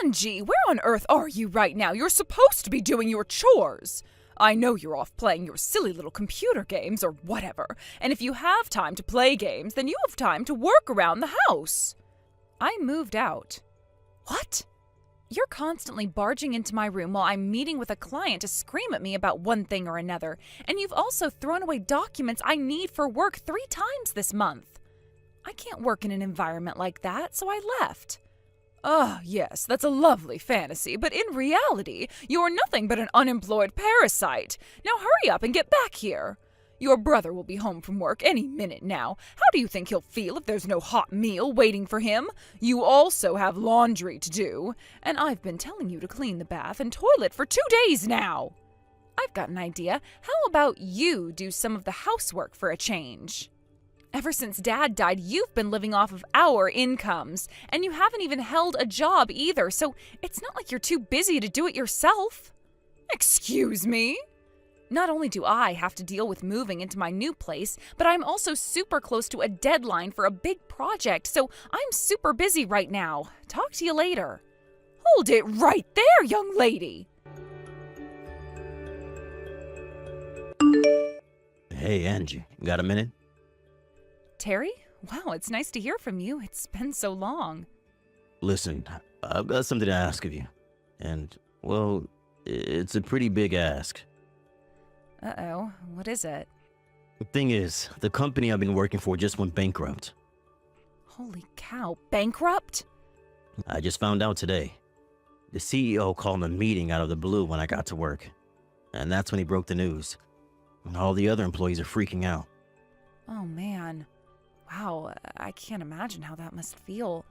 Angie, where on earth are you right now? You're supposed to be doing your chores. I know you're off playing your silly little computer games or whatever, and if you have time to play games, then you have time to work around the house. I moved out. What? You're constantly barging into my room while I'm meeting with a client to scream at me about one thing or another, and you've also thrown away documents I need for work 3 times this month. I can't work in an environment like that, so I left. Ah, yes, that's a lovely fantasy, but in reality, you're nothing but an unemployed parasite. Now hurry up and get back here. Your brother will be home from work any minute now. How do you think he'll feel if there's no hot meal waiting for him? You also have laundry to do, and I've been telling you to clean the bath and toilet for 2 days now. I've got an idea. How about you do some of the housework for a change? Ever since Dad died, you've been living off of our incomes, and you haven't even held a job either, so it's not like you're too busy to do it yourself. Excuse me? Not only do I have to deal with moving into my new place, but I'm also super close to a deadline for a big project, so I'm super busy right now. Talk to you later. Hold it right there, young lady! Hey, Angie, got a minute? Terry? Wow, it's nice to hear from you. It's been so long. Listen, I've got something to ask of you. And, well, it's a pretty big ask. Uh-oh, what is it? The thing is, the company I've been working for just went bankrupt. Holy cow, bankrupt? I just found out today. The CEO called a meeting out of the blue when I got to work. And that's when he broke the news. And all the other employees are freaking out. Oh, man. Wow, I can't imagine how that must feel.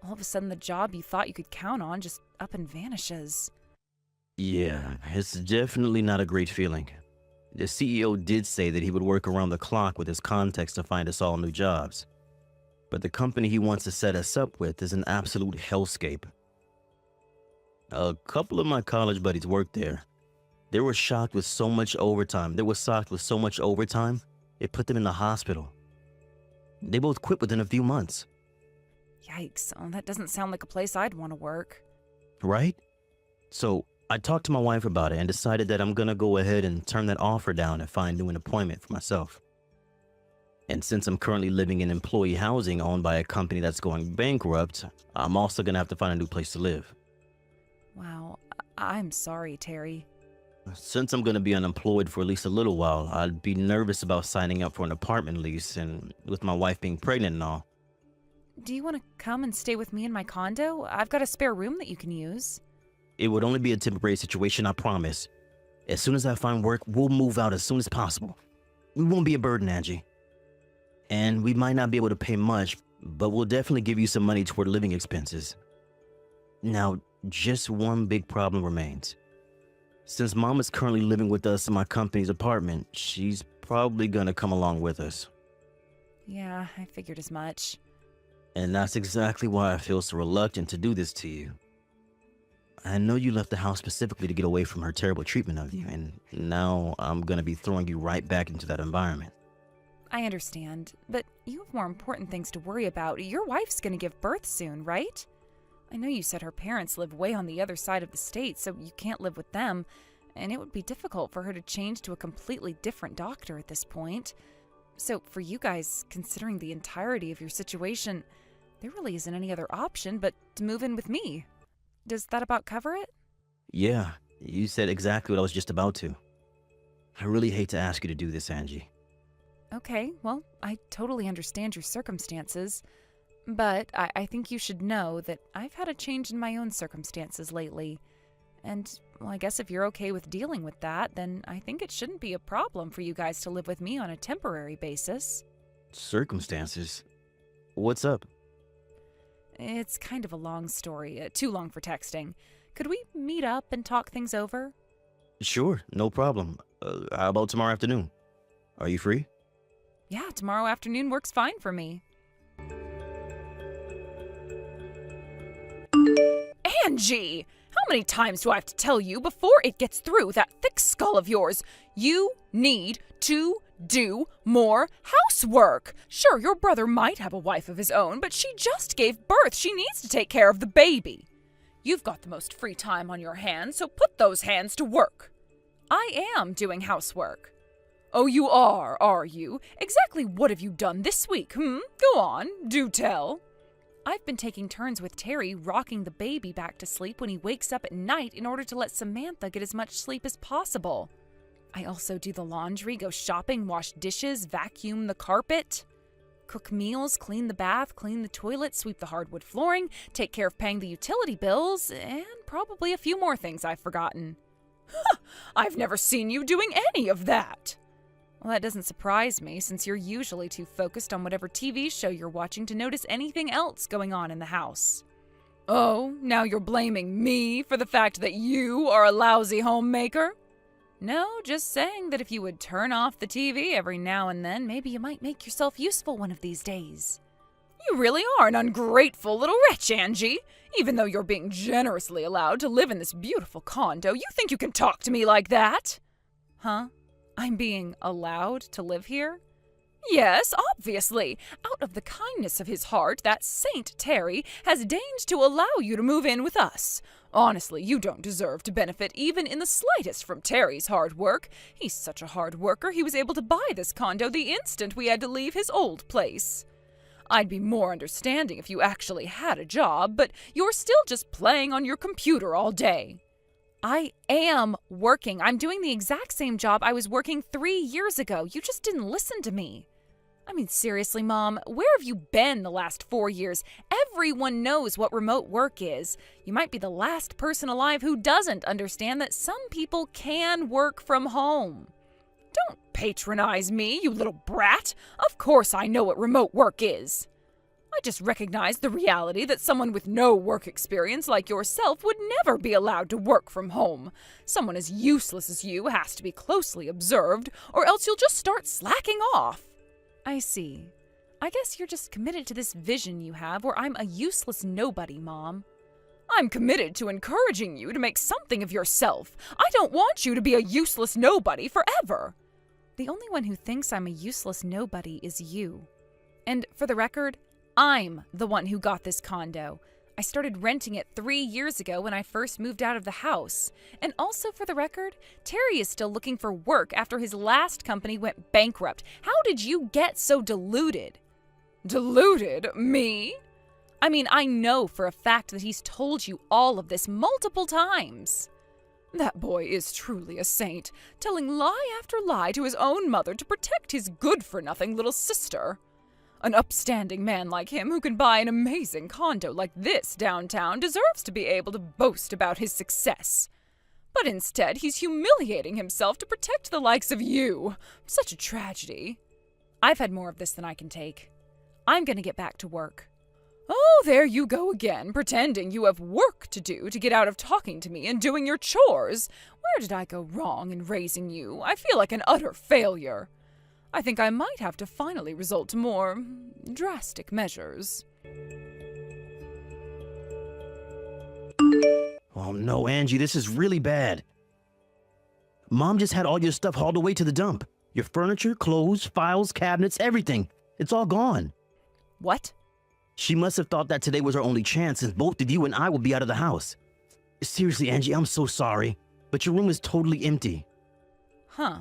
All of a sudden, the job you thought you could count on just up and vanishes. Yeah, it's definitely not a great feeling. The CEO did say that he would work around the clock with his contacts to find us all new jobs. But the company he wants to set us up with is an absolute hellscape. A couple of my college buddies worked there. They were shocked with so much overtime. It put them in the hospital. They both quit within a few months. Yikes, oh, that doesn't sound like a place I'd want to work. Right? So I talked to my wife about it and decided that I'm gonna go ahead and turn that offer down and find new employment for myself. And since I'm currently living in employee housing owned by a company that's going bankrupt, I'm also gonna have to find a new place to live. Wow, I'm sorry, Terry. Since I'm gonna be unemployed for at least a little while, I'd be nervous about signing up for an apartment lease, and with my wife being pregnant and all. Do you want to come and stay with me in my condo? I've got a spare room that you can use. It would only be a temporary situation, I promise. As soon as I find work, we'll move out as soon as possible. We won't be a burden, Angie. And we might not be able to pay much, but we'll definitely give you some money toward living expenses. Now, just one big problem remains. Since Mom is currently living with us in my company's apartment, she's probably gonna come along with us. Yeah, I figured as much. And that's exactly why I feel so reluctant to do this to you. I know you left the house specifically to get away from her terrible treatment of you, and now I'm gonna be throwing you right back into that environment. I understand, but you have more important things to worry about. Your wife's gonna give birth soon, right? I know you said her parents live way on the other side of the state, so you can't live with them, and it would be difficult for her to change to a completely different doctor at this point. So for you guys, considering the entirety of your situation, there really isn't any other option but to move in with me. Does that about cover it? Yeah, you said exactly what I was just about to. I really hate to ask you to do this, Angie. Okay, well, I totally understand your circumstances. But I think you should know that I've had a change in my own circumstances lately. And, well, I guess if you're okay with dealing with that, then I think it shouldn't be a problem for you guys to live with me on a temporary basis. Circumstances? What's up? It's kind of a long story, too long for texting. Could we meet up and talk things over? Sure, no problem. How about tomorrow afternoon? Are you free? Yeah, tomorrow afternoon works fine for me. Angie! How many times do I have to tell you before it gets through that thick skull of yours? You need to do more housework. Sure, your brother might have a wife of his own, but she just gave birth. She needs to take care of the baby. You've got the most free time on your hands, so put those hands to work. I am doing housework. Oh, you are you? Exactly what have you done this week, Go on, do tell. I've been taking turns with Terry rocking the baby back to sleep when he wakes up at night in order to let Samantha get as much sleep as possible. I also do the laundry, go shopping, wash dishes, vacuum the carpet, cook meals, clean the bath, clean the toilet, sweep the hardwood flooring, take care of paying the utility bills, and probably a few more things I've forgotten. I've never seen you doing any of that. Well, that doesn't surprise me, since you're usually too focused on whatever TV show you're watching to notice anything else going on in the house. Oh, now you're blaming me for the fact that you are a lousy homemaker? No, just saying that if you would turn off the TV every now and then, maybe you might make yourself useful one of these days. You really are an ungrateful little wretch, Angie. Even though you're being generously allowed to live in this beautiful condo, you think you can talk to me like that? Huh? I'm being allowed to live here? Yes, obviously. Out of the kindness of his heart, that Saint Terry has deigned to allow you to move in with us. Honestly, you don't deserve to benefit even in the slightest from Terry's hard work. He's such a hard worker, he was able to buy this condo the instant we had to leave his old place. I'd be more understanding if you actually had a job, but you're still just playing on your computer all day. I am working. I'm doing the exact same job I was working 3 years ago. You just didn't listen to me. I mean, seriously, Mom, where have you been the last 4 years? Everyone knows what remote work is. You might be the last person alive who doesn't understand that some people can work from home. Don't patronize me, you little brat. Of course I know what remote work is. I just recognize the reality that someone with no work experience like yourself would never be allowed to work from home. Someone as useless as you has to be closely observed, or else you'll just start slacking off. I see. I guess you're just committed to this vision you have where I'm a useless nobody, Mom. I'm committed to encouraging you to make something of yourself. I don't want you to be a useless nobody forever. The only one who thinks I'm a useless nobody is you. And for the record, I'm the one who got this condo. I started renting it 3 years ago when I first moved out of the house. And also for the record, Terry is still looking for work after his last company went bankrupt. How did you get so deluded? Deluded? Me? I mean, I know for a fact that he's told you all of this multiple times. That boy is truly a saint, telling lie after lie to his own mother to protect his good-for-nothing little sister. An upstanding man like him who can buy an amazing condo like this downtown deserves to be able to boast about his success. But instead, he's humiliating himself to protect the likes of you. Such a tragedy. I've had more of this than I can take. I'm going to get back to work. Oh, there you go again, pretending you have work to do to get out of talking to me and doing your chores. Where did I go wrong in raising you? I feel like an utter failure. I think I might have to finally resort to more drastic measures. Oh no, Angie, this is really bad. Mom just had all your stuff hauled away to the dump. Your furniture, clothes, files, cabinets, everything. It's all gone. What? She must have thought that today was our only chance, since both of you and I will be out of the house. Seriously, Angie, I'm so sorry, but your room is totally empty. Huh.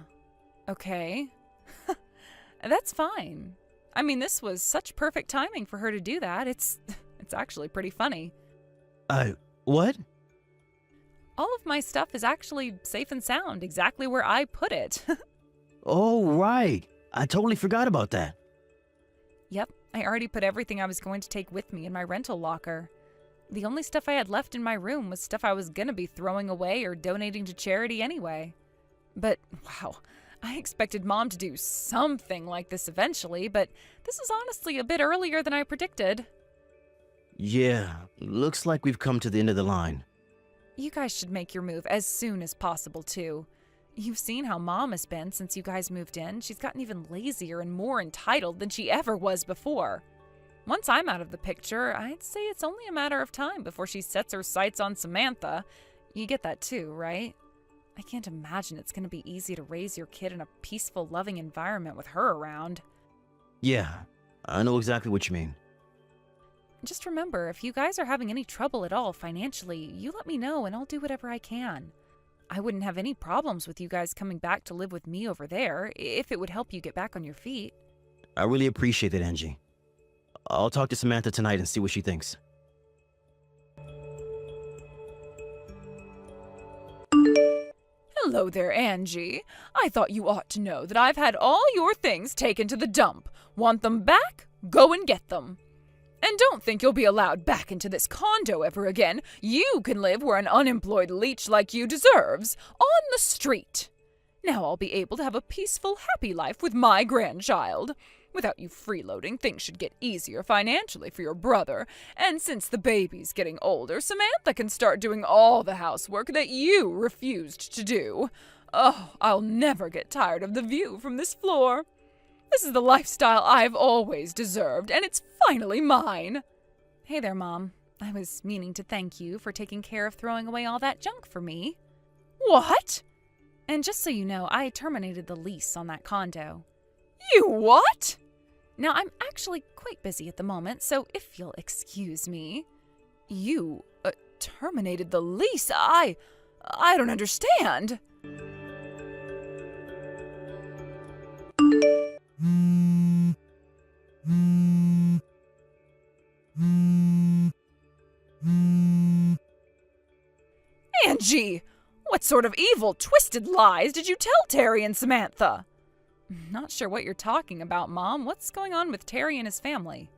Okay. That's fine. I mean, this was such perfect timing for her to do that. It's actually pretty funny. What? All of my stuff is actually safe and sound, exactly where I put it. Oh, right. I totally forgot about that. Yep, I already put everything I was going to take with me in my rental locker. The only stuff I had left in my room was stuff I was gonna be throwing away or donating to charity anyway. But, wow, I expected Mom to do something like this eventually, but this is honestly a bit earlier than I predicted. Yeah, looks like we've come to the end of the line. You guys should make your move as soon as possible, too. You've seen how Mom has been since you guys moved in. She's gotten even lazier and more entitled than she ever was before. Once I'm out of the picture, I'd say it's only a matter of time before she sets her sights on Samantha. You get that too, right? I can't imagine it's going to be easy to raise your kid in a peaceful, loving environment with her around. Yeah, I know exactly what you mean. Just remember, if you guys are having any trouble at all financially, you let me know and I'll do whatever I can. I wouldn't have any problems with you guys coming back to live with me over there, if it would help you get back on your feet. I really appreciate it, Angie. I'll talk to Samantha tonight and see what she thinks. Hello there, Angie. I thought you ought to know that I've had all your things taken to the dump. Want them back? Go and get them. And don't think you'll be allowed back into this condo ever again. You can live where an unemployed leech like you deserves, on the street. Now I'll be able to have a peaceful, happy life with my grandchild. Without you freeloading, things should get easier financially for your brother. And since the baby's getting older, Samantha can start doing all the housework that you refused to do. Oh, I'll never get tired of the view from this floor. This is the lifestyle I've always deserved, and it's finally mine. Hey there, Mom. I was meaning to thank you for taking care of throwing away all that junk for me. What? And just so you know, I terminated the lease on that condo. You what? Now, I'm actually quite busy at the moment, so if you'll excuse me. You terminated the lease? I don't understand. Angie! What sort of evil, twisted lies did you tell Terry and Samantha? Not sure what you're talking about, Mom. What's going on with Terry and his family?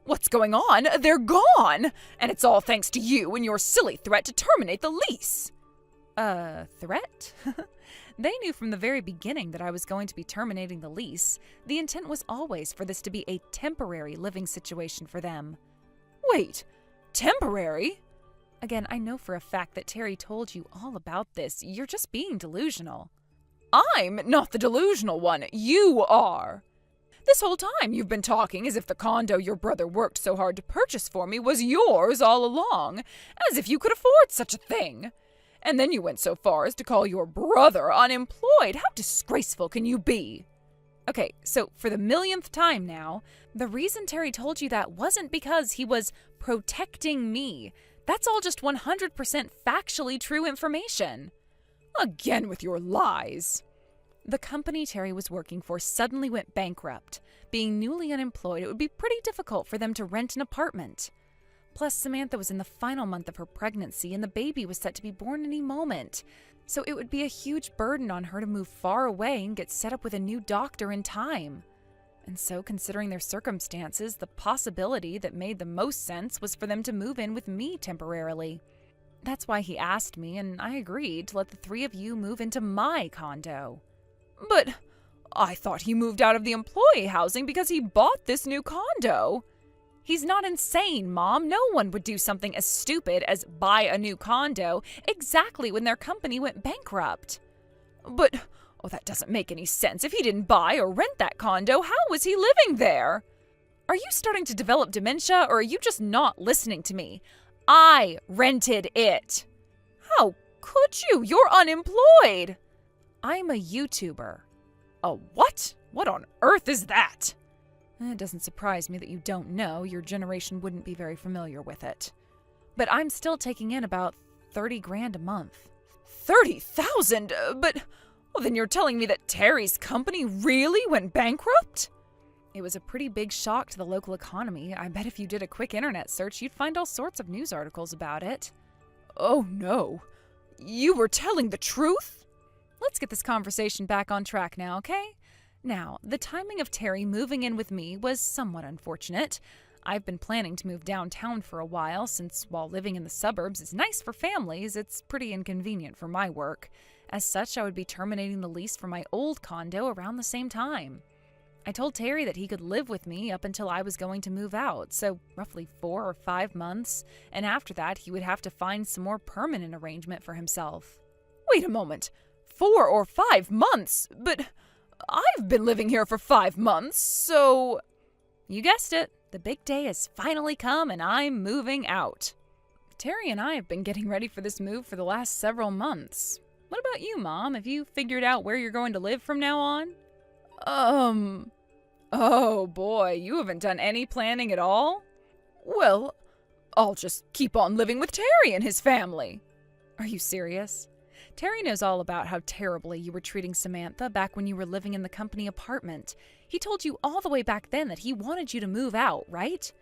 What's going on? They're gone! And it's all thanks to you and your silly threat to terminate the lease. Threat? They knew from the very beginning that I was going to be terminating the lease. The intent was always for this to be a temporary living situation for them. Wait, temporary? Again, I know for a fact that Terry told you all about this. You're just being delusional. I'm not the delusional one. You are. This whole time you've been talking as if the condo your brother worked so hard to purchase for me was yours all along, as if you could afford such a thing. And then you went so far as to call your brother unemployed. How disgraceful can you be? Okay, so for the millionth time now, the reason Terry told you that wasn't because he was protecting me. That's all just 100% factually true information. Again with your lies. The company Terry was working for suddenly went bankrupt. Being newly unemployed, it would be pretty difficult for them to rent an apartment. Plus, Samantha was in the final month of her pregnancy and the baby was set to be born any moment. So it would be a huge burden on her to move far away and get set up with a new doctor in time. And so, considering their circumstances, the possibility that made the most sense was for them to move in with me temporarily. That's why he asked me, and I agreed to let the three of you move into my condo. But I thought he moved out of the employee housing because he bought this new condo. He's not insane, Mom. No one would do something as stupid as buy a new condo exactly when their company went bankrupt. But, that doesn't make any sense. If he didn't buy or rent that condo, how was he living there? Are you starting to develop dementia, or are you just not listening to me? I rented it. How could you? You're unemployed. I'm a YouTuber. A what? What on earth is that? It doesn't surprise me that you don't know. Your generation wouldn't be very familiar with it. But I'm still taking in about 30 grand a month. 30,000? But then you're telling me that Terry's company really went bankrupt? It was a pretty big shock to the local economy. I bet if you did a quick internet search, you'd find all sorts of news articles about it. Oh no. You were telling the truth? Let's get this conversation back on track now, okay? Now, the timing of Terry moving in with me was somewhat unfortunate. I've been planning to move downtown for a while, since while living in the suburbs is nice for families, it's pretty inconvenient for my work. As such, I would be terminating the lease for my old condo around the same time. I told Terry that he could live with me up until I was going to move out, so roughly 4 or 5 months, and after that he would have to find some more permanent arrangement for himself. Wait a moment, 4 or 5 months? But I've been living here for 5 months, so... You guessed it, the big day has finally come and I'm moving out. Terry and I have been getting ready for this move for the last several months. What about you, Mom? Have you figured out where you're going to live from now on? Oh boy, you haven't done any planning at all? Well, I'll just keep on living with Terry and his family. Are you serious? Terry knows all about how terribly you were treating Samantha back when you were living in the company apartment. He told you all the way back then that he wanted you to move out, right?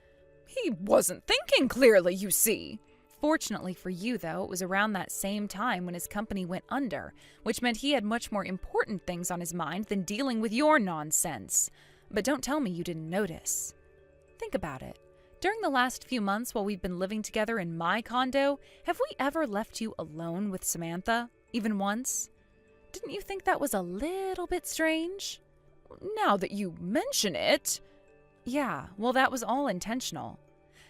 He wasn't thinking clearly, you see. Fortunately for you, though, it was around that same time when his company went under, which meant he had much more important things on his mind than dealing with your nonsense. But don't tell me you didn't notice. Think about it. During the last few months while we've been living together in my condo, have we ever left you alone with Samantha? Even once? Didn't you think that was a little bit strange? Now that you mention it. Yeah, well, that was all intentional.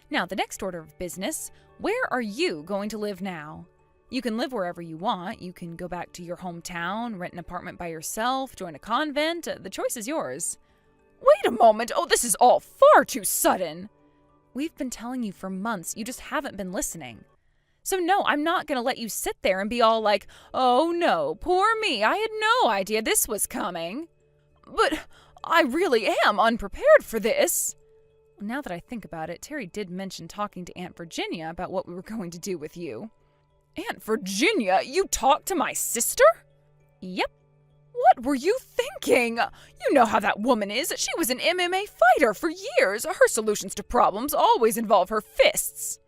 Now, the next order of business, where are you going to live now? You can live wherever you want. You can go back to your hometown, rent an apartment by yourself, join a convent. The choice is yours. Wait a moment. Oh, this is all far too sudden. We've been telling you for months. You just haven't been listening. So no, I'm not going to let you sit there and be all like, oh no, poor me. I had no idea this was coming. But I really am unprepared for this. Now that I think about it, Terry did mention talking to Aunt Virginia about what we were going to do with you. Aunt Virginia? You talked to my sister? Yep. What were you thinking? You know how that woman is. She was an MMA fighter for years. Her solutions to problems always involve her fists.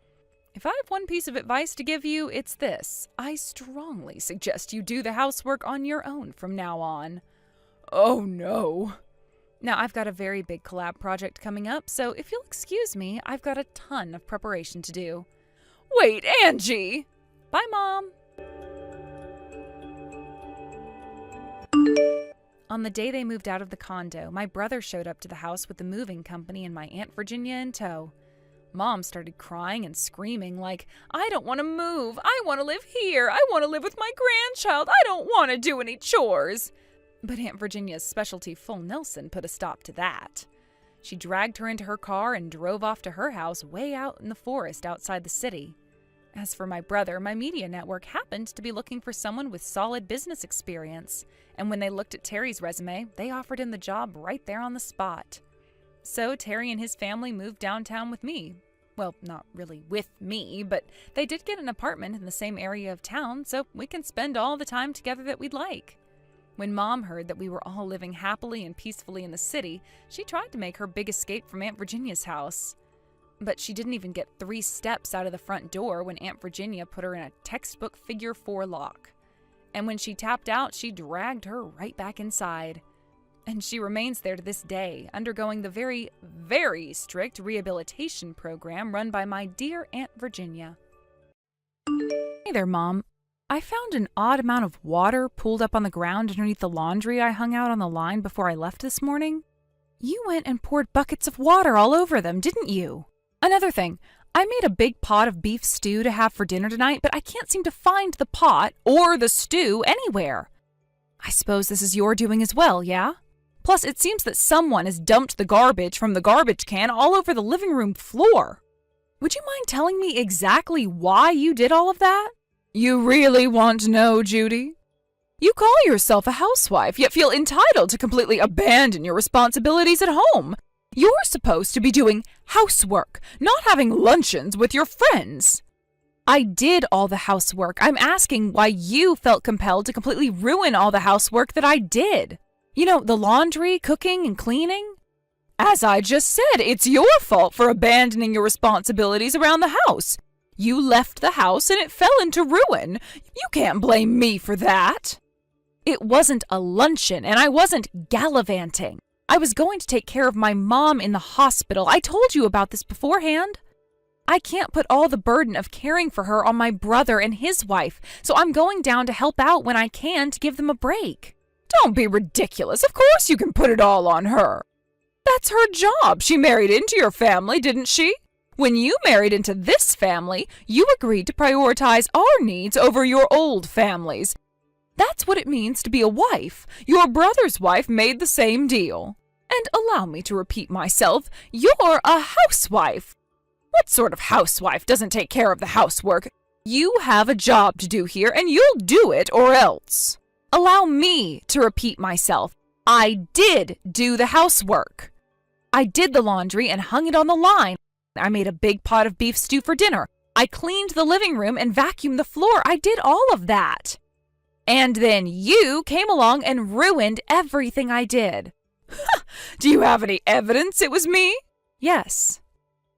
If I have one piece of advice to give you, it's this. I strongly suggest you do the housework on your own from now on. Oh no. Now, I've got a very big collab project coming up, so if you'll excuse me, I've got a ton of preparation to do. Wait, Angie! Bye, Mom! On the day they moved out of the condo, my brother showed up to the house with the moving company and my Aunt Virginia in tow. Mom started crying and screaming like, I don't want to move. I want to live here. I want to live with my grandchild. I don't want to do any chores. But Aunt Virginia's specialty full Nelson put a stop to that. She dragged her into her car and drove off to her house way out in the forest outside the city. As for my brother, my media network happened to be looking for someone with solid business experience, and when they looked at Terry's resume, they offered him the job right there on the spot. So Terry and his family moved downtown with me. Well, not really with me, but they did get an apartment in the same area of town, so we can spend all the time together that we'd like. When Mom heard that we were all living happily and peacefully in the city, she tried to make her big escape from Aunt Virginia's house. But she didn't even get 3 steps out of the front door when Aunt Virginia put her in a textbook figure 4 lock. And when she tapped out, she dragged her right back inside. And she remains there to this day, undergoing the very, very strict rehabilitation program run by my dear Aunt Virginia. Hey there, Mom. I found an odd amount of water pooled up on the ground underneath the laundry I hung out on the line before I left this morning. You went and poured buckets of water all over them, didn't you? Another thing, I made a big pot of beef stew to have for dinner tonight, but I can't seem to find the pot or the stew anywhere. I suppose this is your doing as well, yeah? Plus, it seems that someone has dumped the garbage from the garbage can all over the living room floor. Would you mind telling me exactly why you did all of that? You really want to know, Judy? You call yourself a housewife, yet feel entitled to completely abandon your responsibilities at home. You're supposed to be doing housework, not having luncheons with your friends. I did all the housework. I'm asking why you felt compelled to completely ruin all the housework that I did. You know, the laundry, cooking, and cleaning. As I just said, it's your fault for abandoning your responsibilities around the house. You left the house and it fell into ruin. You can't blame me for that. It wasn't a luncheon, and I wasn't gallivanting. I was going to take care of my mom in the hospital. I told you about this beforehand. I can't put all the burden of caring for her on my brother and his wife, so I'm going down to help out when I can to give them a break. Don't be ridiculous. Of course you can put it all on her. That's her job. She married into your family, didn't she? When you married into this family, you agreed to prioritize our needs over your old family's. That's what it means to be a wife. Your brother's wife made the same deal. And allow me to repeat myself, you're a housewife. What sort of housewife doesn't take care of the housework? You have a job to do here, and you'll do it or else. Allow me to repeat myself. I did do the housework. I did the laundry and hung it on the line. I made a big pot of beef stew for dinner. I cleaned the living room and vacuumed the floor. I did all of that. And then you came along and ruined everything I did. Do you have any evidence it was me? Yes.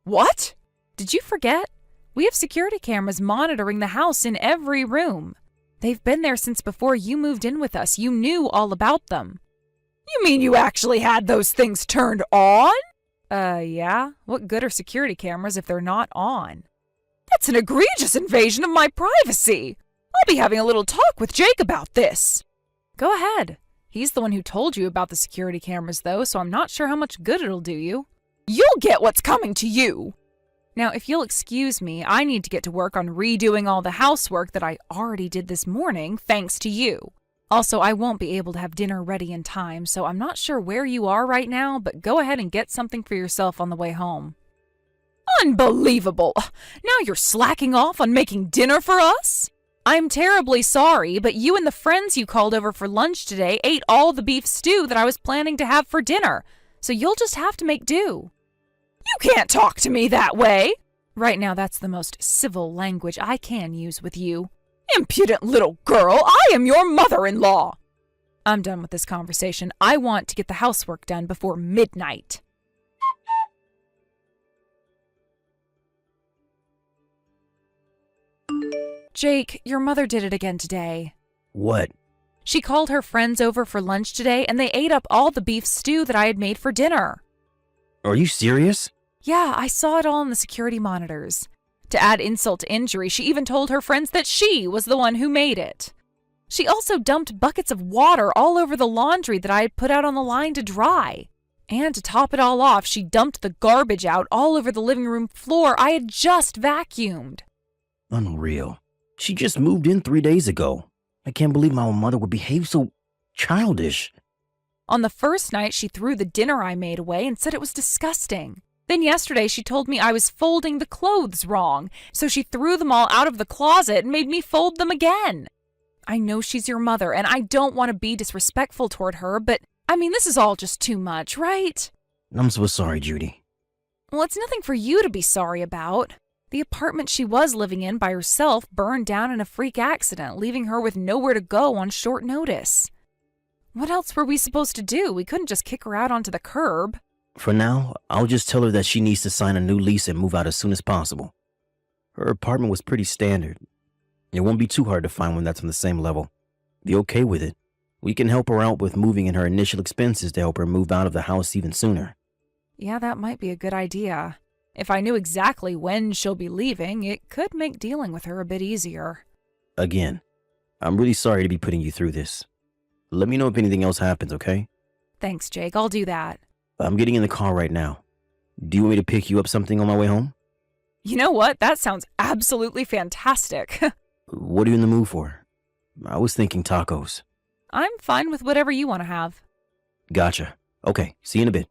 What? Did you forget? We have security cameras monitoring the house in every room. They've been there since before you moved in with us. You knew all about them. You mean you actually had those things turned on? Yeah. What good are security cameras if they're not on? That's an egregious invasion of my privacy. I'll be having a little talk with Jake about this. Go ahead. He's the one who told you about the security cameras, though, so I'm not sure how much good it'll do you. You'll get what's coming to you. Now, if you'll excuse me, I need to get to work on redoing all the housework that I already did this morning, thanks to you. Also, I won't be able to have dinner ready in time, so I'm not sure where you are right now, but go ahead and get something for yourself on the way home. Unbelievable! Now you're slacking off on making dinner for us? I'm terribly sorry, but you and the friends you called over for lunch today ate all the beef stew that I was planning to have for dinner, so you'll just have to make do. You can't talk to me that way! Right now, that's the most civil language I can use with you. Impudent little girl, I am your mother-in-law! I'm done with this conversation. I want to get the housework done before midnight. Jake, your mother did it again today. What? She called her friends over for lunch today, and they ate up all the beef stew that I had made for dinner. Are you serious? Yeah, I saw it all on the security monitors. To add insult to injury, she even told her friends that she was the one who made it. She also dumped buckets of water all over the laundry that I had put out on the line to dry. And to top it all off, she dumped the garbage out all over the living room floor I had just vacuumed. Unreal. She just moved in 3 days ago. I can't believe my mother would behave so childish. On the first night, she threw the dinner I made away and said it was disgusting. Then yesterday, she told me I was folding the clothes wrong, so she threw them all out of the closet and made me fold them again. I know she's your mother, and I don't want to be disrespectful toward her, but, this is all just too much, right? I'm so sorry, Judy. Well, it's nothing for you to be sorry about. The apartment she was living in by herself burned down in a freak accident, leaving her with nowhere to go on short notice. What else were we supposed to do? We couldn't just kick her out onto the curb. For now, I'll just tell her that she needs to sign a new lease and move out as soon as possible. Her apartment was pretty standard. It won't be too hard to find one that's on the same level. Be okay with it. We can help her out with moving and her initial expenses to help her move out of the house even sooner. Yeah, that might be a good idea. If I knew exactly when she'll be leaving, it could make dealing with her a bit easier. Again, I'm really sorry to be putting you through this. Let me know if anything else happens, okay? Thanks, Jake. I'll do that. I'm getting in the car right now. Do you want me to pick you up something on my way home? You know what? That sounds absolutely fantastic. What are you in the mood for? I was thinking tacos. I'm fine with whatever you want to have. Gotcha. Okay, see you in a bit.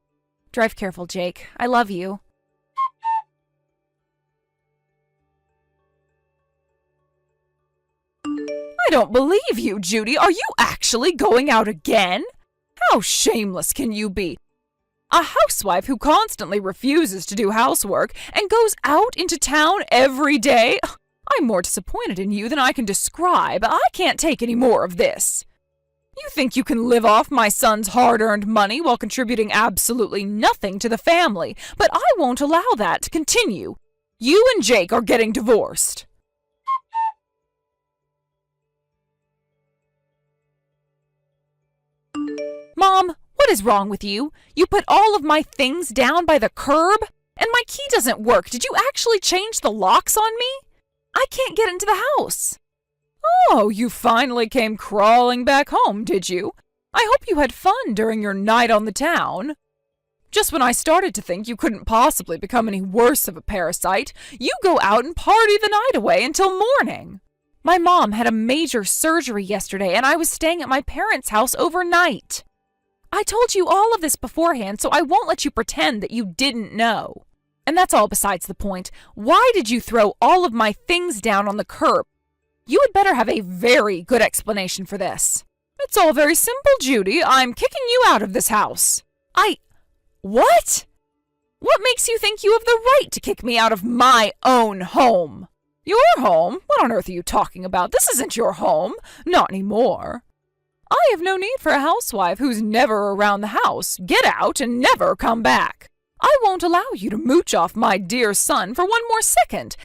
Drive careful, Jake. I love you. I don't believe you, Judy. Are you actually going out again? How shameless can you be? A housewife who constantly refuses to do housework and goes out into town every day? I'm more disappointed in you than I can describe. I can't take any more of this. You think you can live off my son's hard-earned money while contributing absolutely nothing to the family, but I won't allow that to continue. You and Jake are getting divorced. Mom, what is wrong with you? You put all of my things down by the curb? And my key doesn't work. Did you actually change the locks on me? I can't get into the house. Oh, you finally came crawling back home, did you? I hope you had fun during your night on the town. Just when I started to think you couldn't possibly become any worse of a parasite, you go out and party the night away until morning. My mom had a major surgery yesterday, and I was staying at my parents' house overnight. I told you all of this beforehand, so I won't let you pretend that you didn't know. And that's all besides the point. Why did you throw all of my things down on the curb? You had better have a very good explanation for this. It's all very simple, Judy. I'm kicking you out of this house. What? What makes you think you have the right to kick me out of my own home? Your home? What on earth are you talking about? This isn't your home. Not anymore. I have no need for a housewife who's never around the house. Get out and never come back. I won't allow you to mooch off my dear son for one more second.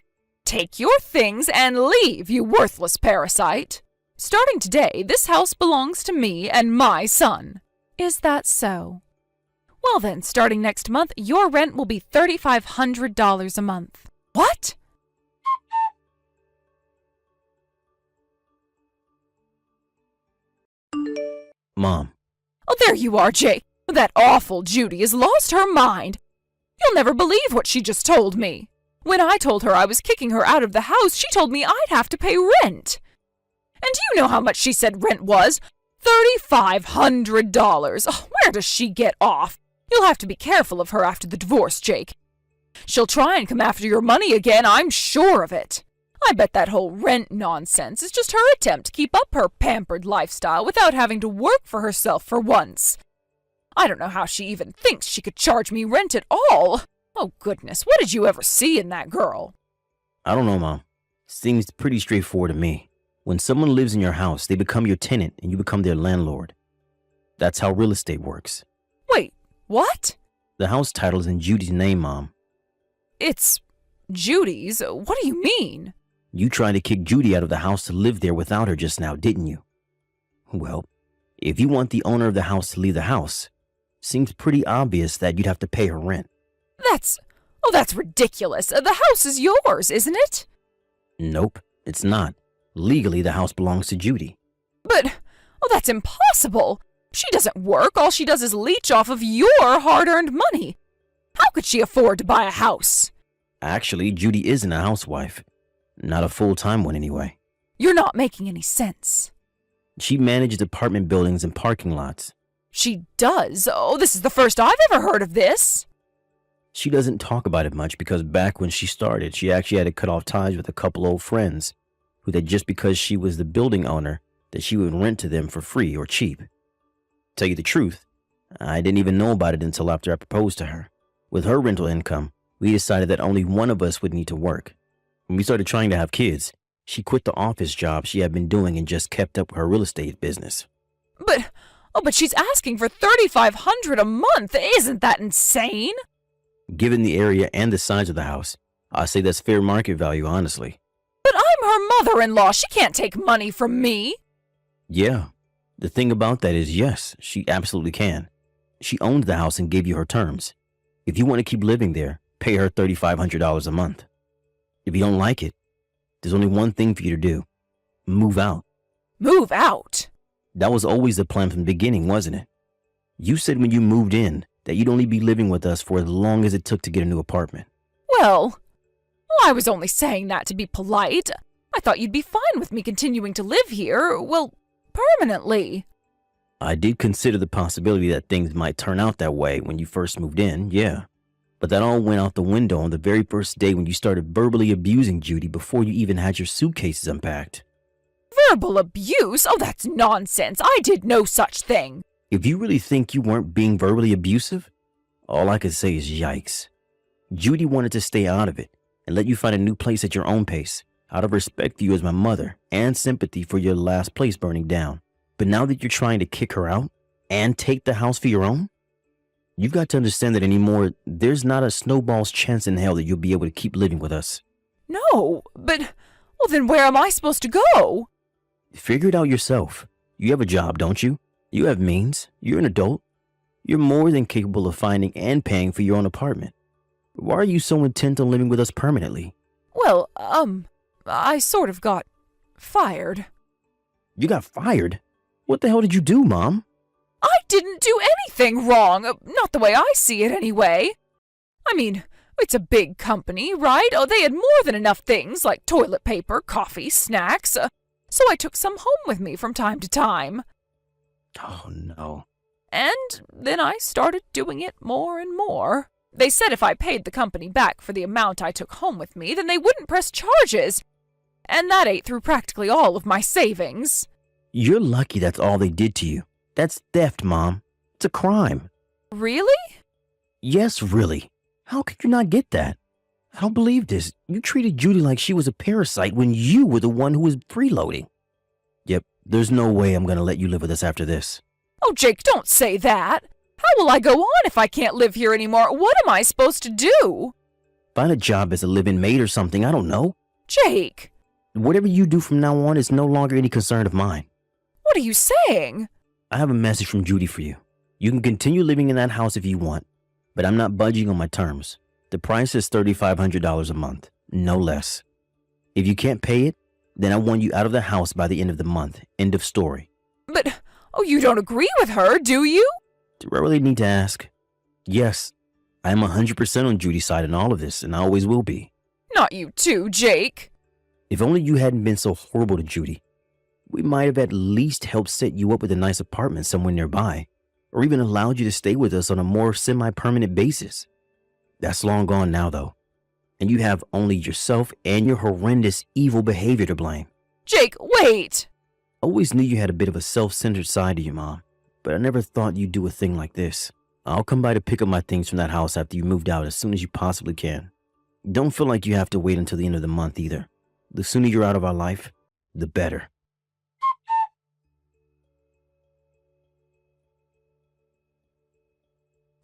Take your things and leave, you worthless parasite. Starting today, this house belongs to me and my son. Is that so? Well then, starting next month, your rent will be $3,500 a month. What? Mom. Oh, there you are, Jake. That awful Judy has lost her mind. You'll never believe what she just told me. When I told her I was kicking her out of the house, she told me I'd have to pay rent. And do you know how much she said rent was? $3,500. Oh, where does she get off? You'll have to be careful of her after the divorce, Jake. She'll try and come after your money again, I'm sure of it. I bet that whole rent nonsense is just her attempt to keep up her pampered lifestyle without having to work for herself for once. I don't know how she even thinks she could charge me rent at all. Oh, goodness, what did you ever see in that girl? I don't know, Mom. Seems pretty straightforward to me. When someone lives in your house, they become your tenant and you become their landlord. That's how real estate works. Wait, what? The house title is in Judy's name, Mom. It's Judy's? What do you mean? You tried to kick Judy out of the house to live there without her just now, didn't you? Well, if you want the owner of the house to leave the house, seems pretty obvious that you'd have to pay her rent. That's ridiculous. The house is yours, isn't it? Nope, it's not. Legally, the house belongs to Judy. But, that's impossible. She doesn't work. All she does is leech off of your hard-earned money. How could she afford to buy a house? Actually, Judy isn't a housewife. Not a full-time one, anyway. You're not making any sense. She manages apartment buildings and parking lots. She does? Oh, this is the first I've ever heard of this. She doesn't talk about it much because back when she started, she actually had to cut off ties with a couple old friends who that just because she was the building owner, that she would rent to them for free or cheap. Tell you the truth, I didn't even know about it until after I proposed to her. With her rental income, we decided that only one of us would need to work. When we started trying to have kids, she quit the office job she had been doing and just kept up with her real estate business. But she's asking for $3,500 a month. Isn't that insane? Given the area and the size of the house, I say that's fair market value, honestly. But I'm her mother-in-law. She can't take money from me. Yeah. The thing about that is, yes, she absolutely can. She owned the house and gave you her terms. If you want to keep living there, pay her $3,500 a month. If you don't like it, there's only one thing for you to do. Move out. Move out? That was always the plan from the beginning, wasn't it? You said when you moved in that you'd only be living with us for as long as it took to get a new apartment. Well, I was only saying that to be polite. I thought you'd be fine with me continuing to live here, well, permanently. I did consider the possibility that things might turn out that way when you first moved in, yeah. But that all went out the window on the very first day when you started verbally abusing Judy before you even had your suitcases unpacked. Verbal abuse? Oh, that's nonsense. I did no such thing. If you really think you weren't being verbally abusive, all I could say is yikes. Judy wanted to stay out of it and let you find a new place at your own pace, out of respect for you as my mother and sympathy for your last place burning down. But now that you're trying to kick her out and take the house for your own, you've got to understand that anymore, there's not a snowball's chance in hell that you'll be able to keep living with us. No, but, well, then where am I supposed to go? Figure it out yourself. You have a job, don't you? You have means. You're an adult. You're more than capable of finding and paying for your own apartment. Why are you so intent on living with us permanently? Well, I sort of got fired. You got fired? What the hell did you do, Mom? I didn't do anything wrong. Not the way I see it, anyway. I mean, it's a big company, right? Oh, they had more than enough things like toilet paper, coffee, snacks. So I took some home with me from time to time. Oh, no. And then I started doing it more and more. They said if I paid the company back for the amount I took home with me, then they wouldn't press charges. And that ate through practically all of my savings. You're lucky that's all they did to you. That's theft, Mom. It's a crime. Really? Yes, really. How could you not get that? I don't believe this. You treated Judy like she was a parasite when you were the one who was freeloading. Yep, there's no way I'm gonna let you live with us after this. Oh, Jake, don't say that. How will I go on if I can't live here anymore? What am I supposed to do? Find a job as a live-in maid or something, I don't know. Jake! Whatever you do from now on is no longer any concern of mine. What are you saying? I have a message from Judy for you. You can continue living in that house if you want, but I'm not budging on my terms. The price is $3,500 a month, no less. If you can't pay it, then I want you out of the house by the end of the month. End of story. But, oh, you don't agree with her, do you? Do I really need to ask? Yes, I am 100% on Judy's side in all of this, and I always will be. Not you too, Jake. If only you hadn't been so horrible to Judy, we might have at least helped set you up with a nice apartment somewhere nearby, or even allowed you to stay with us on a more semi-permanent basis. That's long gone now, though, and you have only yourself and your horrendous, evil behavior to blame. Jake, wait! I always knew you had a bit of a self-centered side to you, Mom, but I never thought you'd do a thing like this. I'll come by to pick up my things from that house after you moved out as soon as you possibly can. Don't feel like you have to wait until the end of the month either. The sooner you're out of our life, the better.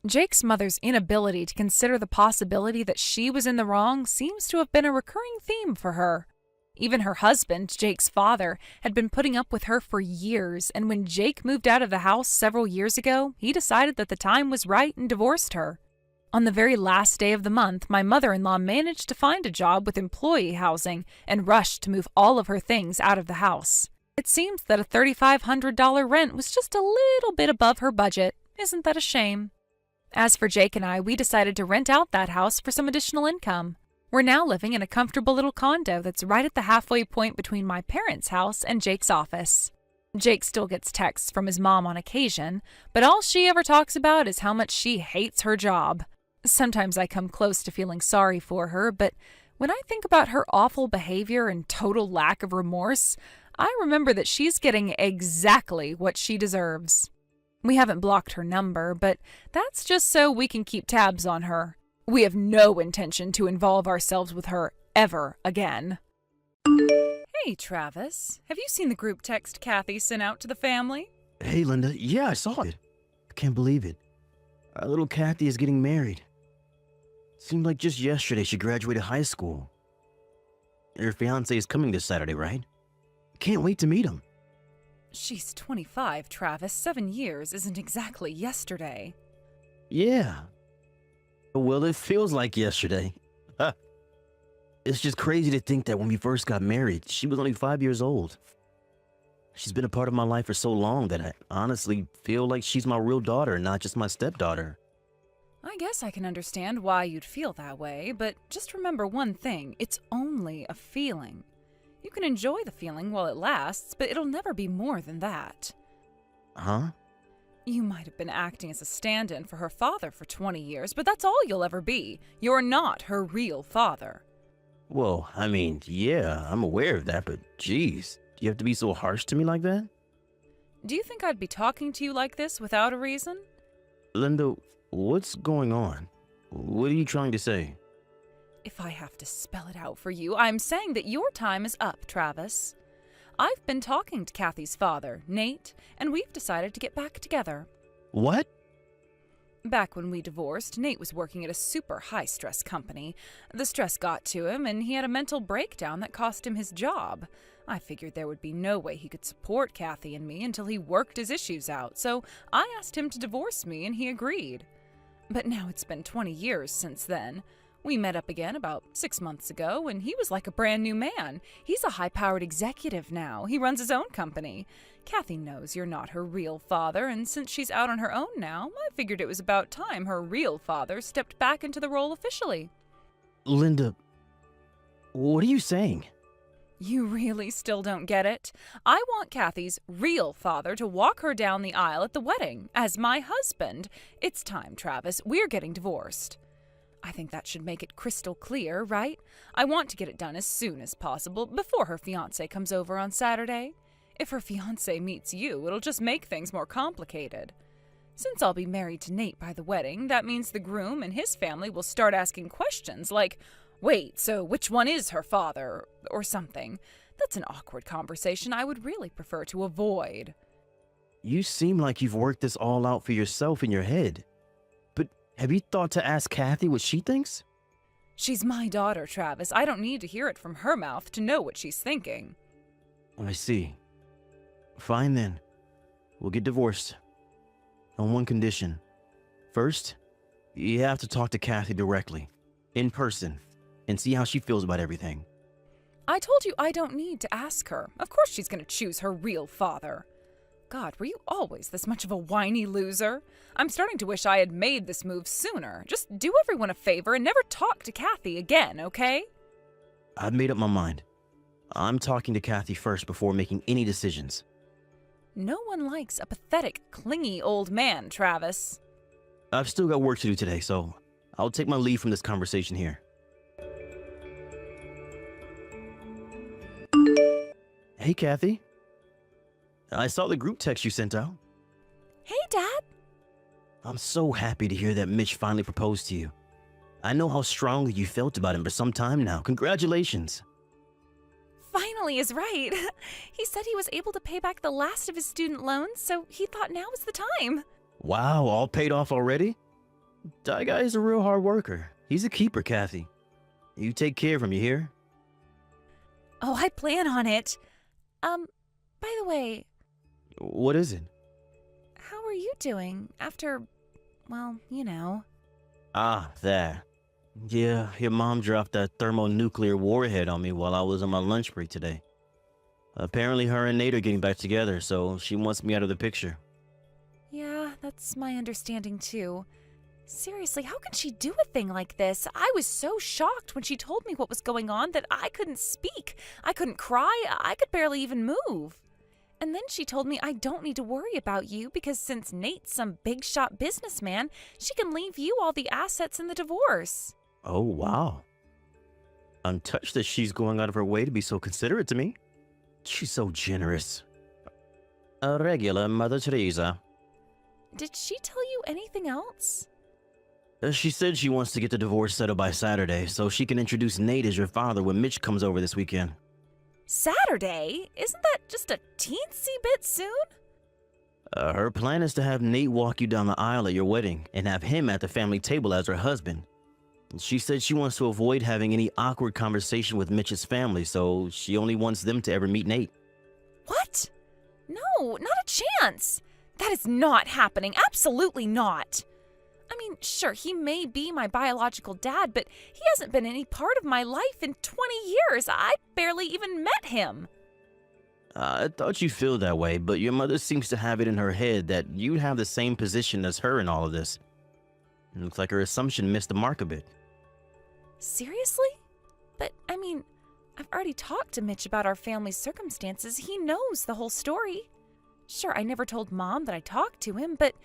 Jake's mother's inability to consider the possibility that she was in the wrong seems to have been a recurring theme for her. Even her husband, Jake's father, had been putting up with her for years, and when Jake moved out of the house several years ago, he decided that the time was right and divorced her. On the very last day of the month, my mother-in-law managed to find a job with employee housing and rushed to move all of her things out of the house. It seems that a $3,500 rent was just a little bit above her budget. Isn't that a shame? As for Jake and I, we decided to rent out that house for some additional income. We're now living in a comfortable little condo that's right at the halfway point between my parents' house and Jake's office. Jake still gets texts from his mom on occasion, but all she ever talks about is how much she hates her job. Sometimes I come close to feeling sorry for her, but when I think about her awful behavior and total lack of remorse, I remember that she's getting exactly what she deserves. We haven't blocked her number, but that's just so we can keep tabs on her. We have no intention to involve ourselves with her ever again. Hey, Travis. Have you seen the group text Kathy sent out to the family? Hey, Linda. Yeah, I saw it. I can't believe it. Our little Kathy is getting married. Seemed like just yesterday she graduated high school. Her fiancé is coming this Saturday, right? Can't wait to meet him. She's 25, Travis. 7 years isn't exactly yesterday. Yeah. Well, it feels like yesterday. It's just crazy to think that when we first got married, she was only 5 years old. She's been a part of my life for so long that I honestly feel like she's my real daughter, not just my stepdaughter. I guess I can understand why you'd feel that way, but just remember one thing. It's only a feeling. You can enjoy the feeling while it lasts, but it'll never be more than that. Huh? You might have been acting as a stand-in for her father for 20 years, but that's all you'll ever be. You're not her real father. Well, I mean, yeah, I'm aware of that, but geez, do you have to be so harsh to me like that? Do you think I'd be talking to you like this without a reason? Linda, what's going on? What are you trying to say? If I have to spell it out for you, I'm saying that your time is up, Travis. I've been talking to Kathy's father, Nate, and we've decided to get back together. What? Back when we divorced, Nate was working at a super high-stress company. The stress got to him, and he had a mental breakdown that cost him his job. I figured there would be no way he could support Kathy and me until he worked his issues out, so I asked him to divorce me, and he agreed. But now it's been 20 years since then. We met up again about 6 months ago, and he was like a brand new man. He's a high-powered executive now. He runs his own company. Kathy knows you're not her real father, and since she's out on her own now, I figured it was about time her real father stepped back into the role officially. Linda, what are you saying? You really still don't get it? I want Kathy's real father to walk her down the aisle at the wedding as my husband. It's time, Travis. We're getting divorced. I think that should make it crystal clear, right? I want to get it done as soon as possible, before her fiancé comes over on Saturday. If her fiancé meets you, it'll just make things more complicated. Since I'll be married to Nate by the wedding, that means the groom and his family will start asking questions like, wait, so which one is her father? Or something. That's an awkward conversation I would really prefer to avoid. You seem like you've worked this all out for yourself in your head. But have you thought to ask Kathy what she thinks? She's my daughter, Travis. I don't need to hear it from her mouth to know what she's thinking. I see. Fine then. We'll get divorced. On one condition. First, you have to talk to Kathy directly, in person, and see how she feels about everything. I told you I don't need to ask her. Of course she's going to choose her real father. God, were you always this much of a whiny loser? I'm starting to wish I had made this move sooner. Just do everyone a favor and never talk to Kathy again, okay? I've made up my mind. I'm talking to Kathy first before making any decisions. No one likes a pathetic, clingy old man, Travis. I've still got work to do today, so I'll take my leave from this conversation here. Hey, Kathy. I saw the group text you sent out. Hey, Dad. I'm so happy to hear that Mitch finally proposed to you. I know how strongly you felt about him for some time now. Congratulations. Finally is right. He said he was able to pay back the last of his student loans, so he thought now was the time. Wow, all paid off already? That guy is a real hard worker. He's a keeper, Kathy. You take care of him, you hear? Oh, I plan on it. By the way... What is it? How are you doing after, well, you know? Ah, that. Yeah, your mom dropped that thermonuclear warhead on me while I was on my lunch break today. Apparently her and Nate are getting back together, so she wants me out of the picture. Yeah, that's my understanding too. Seriously, how can she do a thing like this? I was so shocked when she told me what was going on that I couldn't speak. I couldn't cry. I could barely even move. And then she told me I don't need to worry about you because since Nate's some big shot businessman, she can leave you all the assets in the divorce. Oh, wow. I'm touched that she's going out of her way to be so considerate to me. She's so generous. A regular Mother Teresa. Did she tell you anything else? She said she wants to get the divorce settled by Saturday so she can introduce Nate as your father when Mitch comes over this weekend. Saturday? Isn't that just a teensy bit soon? Her plan is to have Nate walk you down the aisle at your wedding and have him at the family table as her husband. She said she wants to avoid having any awkward conversation with Mitch's family, so she only wants them to ever meet Nate. What? No, not a chance. That is not happening. Absolutely not. I mean, sure, he may be my biological dad, but he hasn't been any part of my life in 20 years. I barely even met him. I thought you'd feel that way, but your mother seems to have it in her head that you'd have the same position as her in all of this. It looks like her assumption missed the mark a bit. Seriously? But, I mean, I've already talked to Mitch about our family's circumstances. He knows the whole story. Sure, I never told Mom that I talked to him, but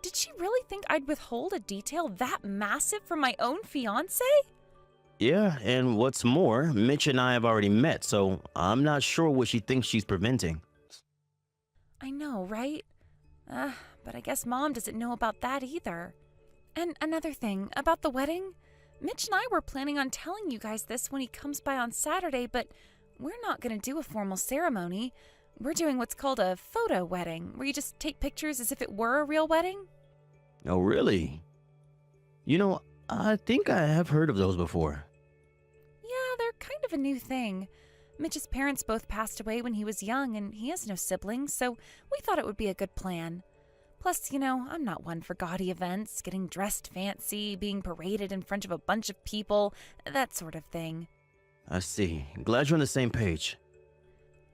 did she really think I'd withhold a detail that massive from my own fiancé? Yeah, and what's more, Mitch and I have already met, so I'm not sure what she thinks she's preventing. I know, right? But I guess Mom doesn't know about that either. And another thing, about the wedding. Mitch and I were planning on telling you guys this when he comes by on Saturday, but we're not going to do a formal ceremony. We're doing what's called a photo wedding, where you just take pictures as if it were a real wedding. Oh, really? You know, I think I have heard of those before. Yeah, they're kind of a new thing. Mitch's parents both passed away when he was young, and he has no siblings, so we thought it would be a good plan. Plus, you know, I'm not one for gaudy events, getting dressed fancy, being paraded in front of a bunch of people, that sort of thing. I see. Glad you're on the same page.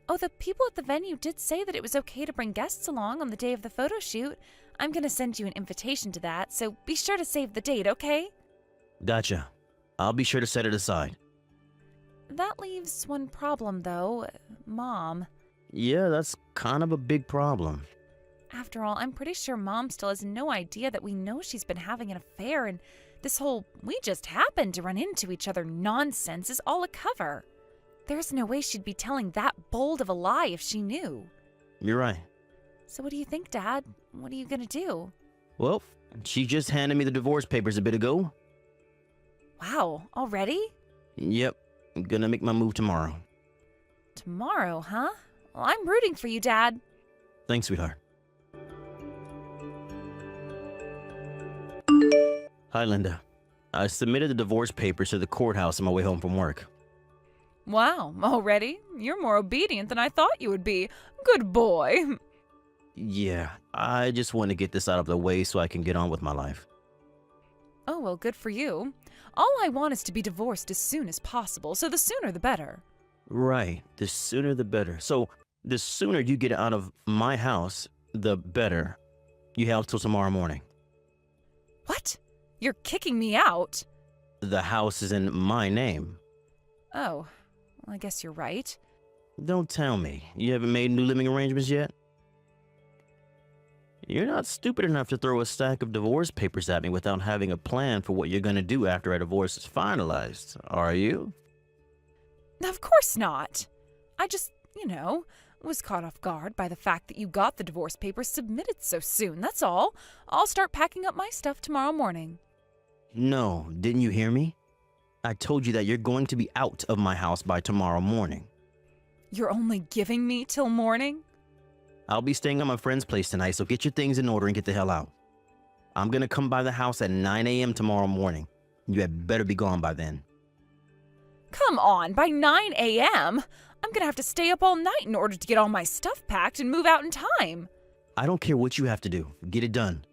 Oh, the people at the venue did say that it was okay to bring guests along on the day of the photo shoot. I'm going to send you an invitation to that, so be sure to save the date, okay? Gotcha. I'll be sure to set it aside. That leaves one problem, though. Mom. Yeah, that's kind of a big problem. After all, I'm pretty sure Mom still has no idea that we know she's been having an affair, and this whole "we just happened to run into each other" nonsense is all a cover. There's no way she'd be telling that bold of a lie if she knew. You're right. So what do you think, Dad? What are you gonna do? Well, she just handed me the divorce papers a bit ago. Wow, already? Yep, I'm gonna make my move tomorrow. Tomorrow, huh? Well, I'm rooting for you, Dad. Thanks, sweetheart. Hi, Linda. I submitted the divorce papers to the courthouse on my way home from work. Wow, already? You're more obedient than I thought you would be. Good boy. Yeah, I just want to get this out of the way so I can get on with my life. Oh, well, good for you. All I want is to be divorced as soon as possible, so the sooner the better. Right, the sooner the better. So, the sooner you get out of my house, the better. You have till tomorrow morning. What? You're kicking me out? The house is in my name. Oh, well, I guess you're right. Don't tell me. You haven't made new living arrangements yet? You're not stupid enough to throw a stack of divorce papers at me without having a plan for what you're going to do after our divorce is finalized, are you? Of course not. I just, was caught off guard by the fact that you got the divorce papers submitted so soon, that's all. I'll start packing up my stuff tomorrow morning. No, didn't you hear me? I told you that you're going to be out of my house by tomorrow morning. You're only giving me till morning? I'll be staying at my friend's place tonight, so get your things in order and get the hell out. I'm gonna come by the house at 9 a.m. tomorrow morning. You had better be gone by then. Come on, by 9 a.m.? I'm gonna have to stay up all night in order to get all my stuff packed and move out in time. I don't care what you have to do. Get it done.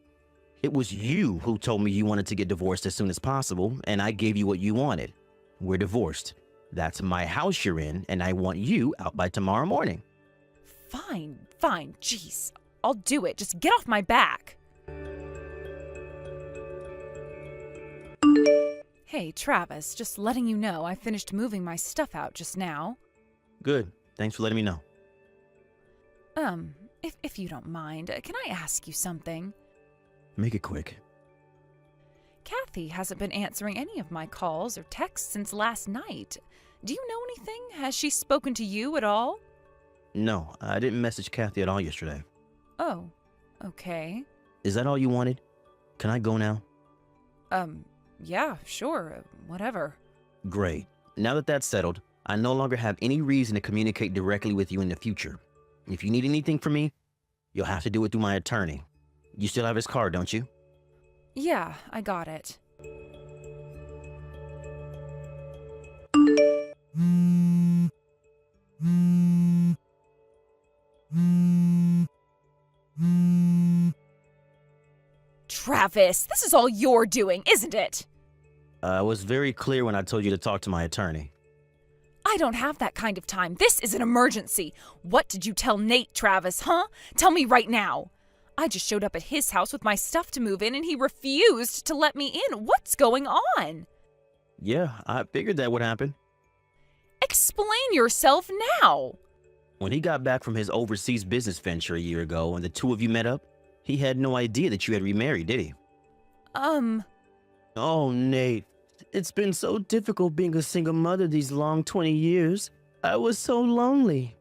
It was you who told me you wanted to get divorced as soon as possible, and I gave you what you wanted. We're divorced. That's my house you're in, and I want you out by tomorrow morning. Fine, jeez. I'll do it. Just get off my back. Hey, Travis, just letting you know I finished moving my stuff out just now. Good. Thanks for letting me know. If you don't mind, can I ask you something? Make it quick. Kathy hasn't been answering any of my calls or texts since last night. Do you know anything? Has she spoken to you at all? No, I didn't message Kathy at all yesterday. Oh, okay. Is that all you wanted? Can I go now? Yeah, sure, whatever. Great. Now that that's settled, I no longer have any reason to communicate directly with you in the future. If you need anything from me, you'll have to do it through my attorney. You still have his card, don't you? Yeah, I got it. Travis, this is all you're doing, isn't it? I was very clear when I told you to talk to my attorney. I don't have that kind of time. This is an emergency. What did you tell Nate, Travis, huh? Tell me right now. I just showed up at his house with my stuff to move in and he refused to let me in. What's going on? Yeah, I figured that would happen. Explain yourself now. When he got back from his overseas business venture a year ago and the two of you met up, he had no idea that you had remarried, did he? Oh, Nate, it's been so difficult being a single mother these long 20 years. I was so lonely.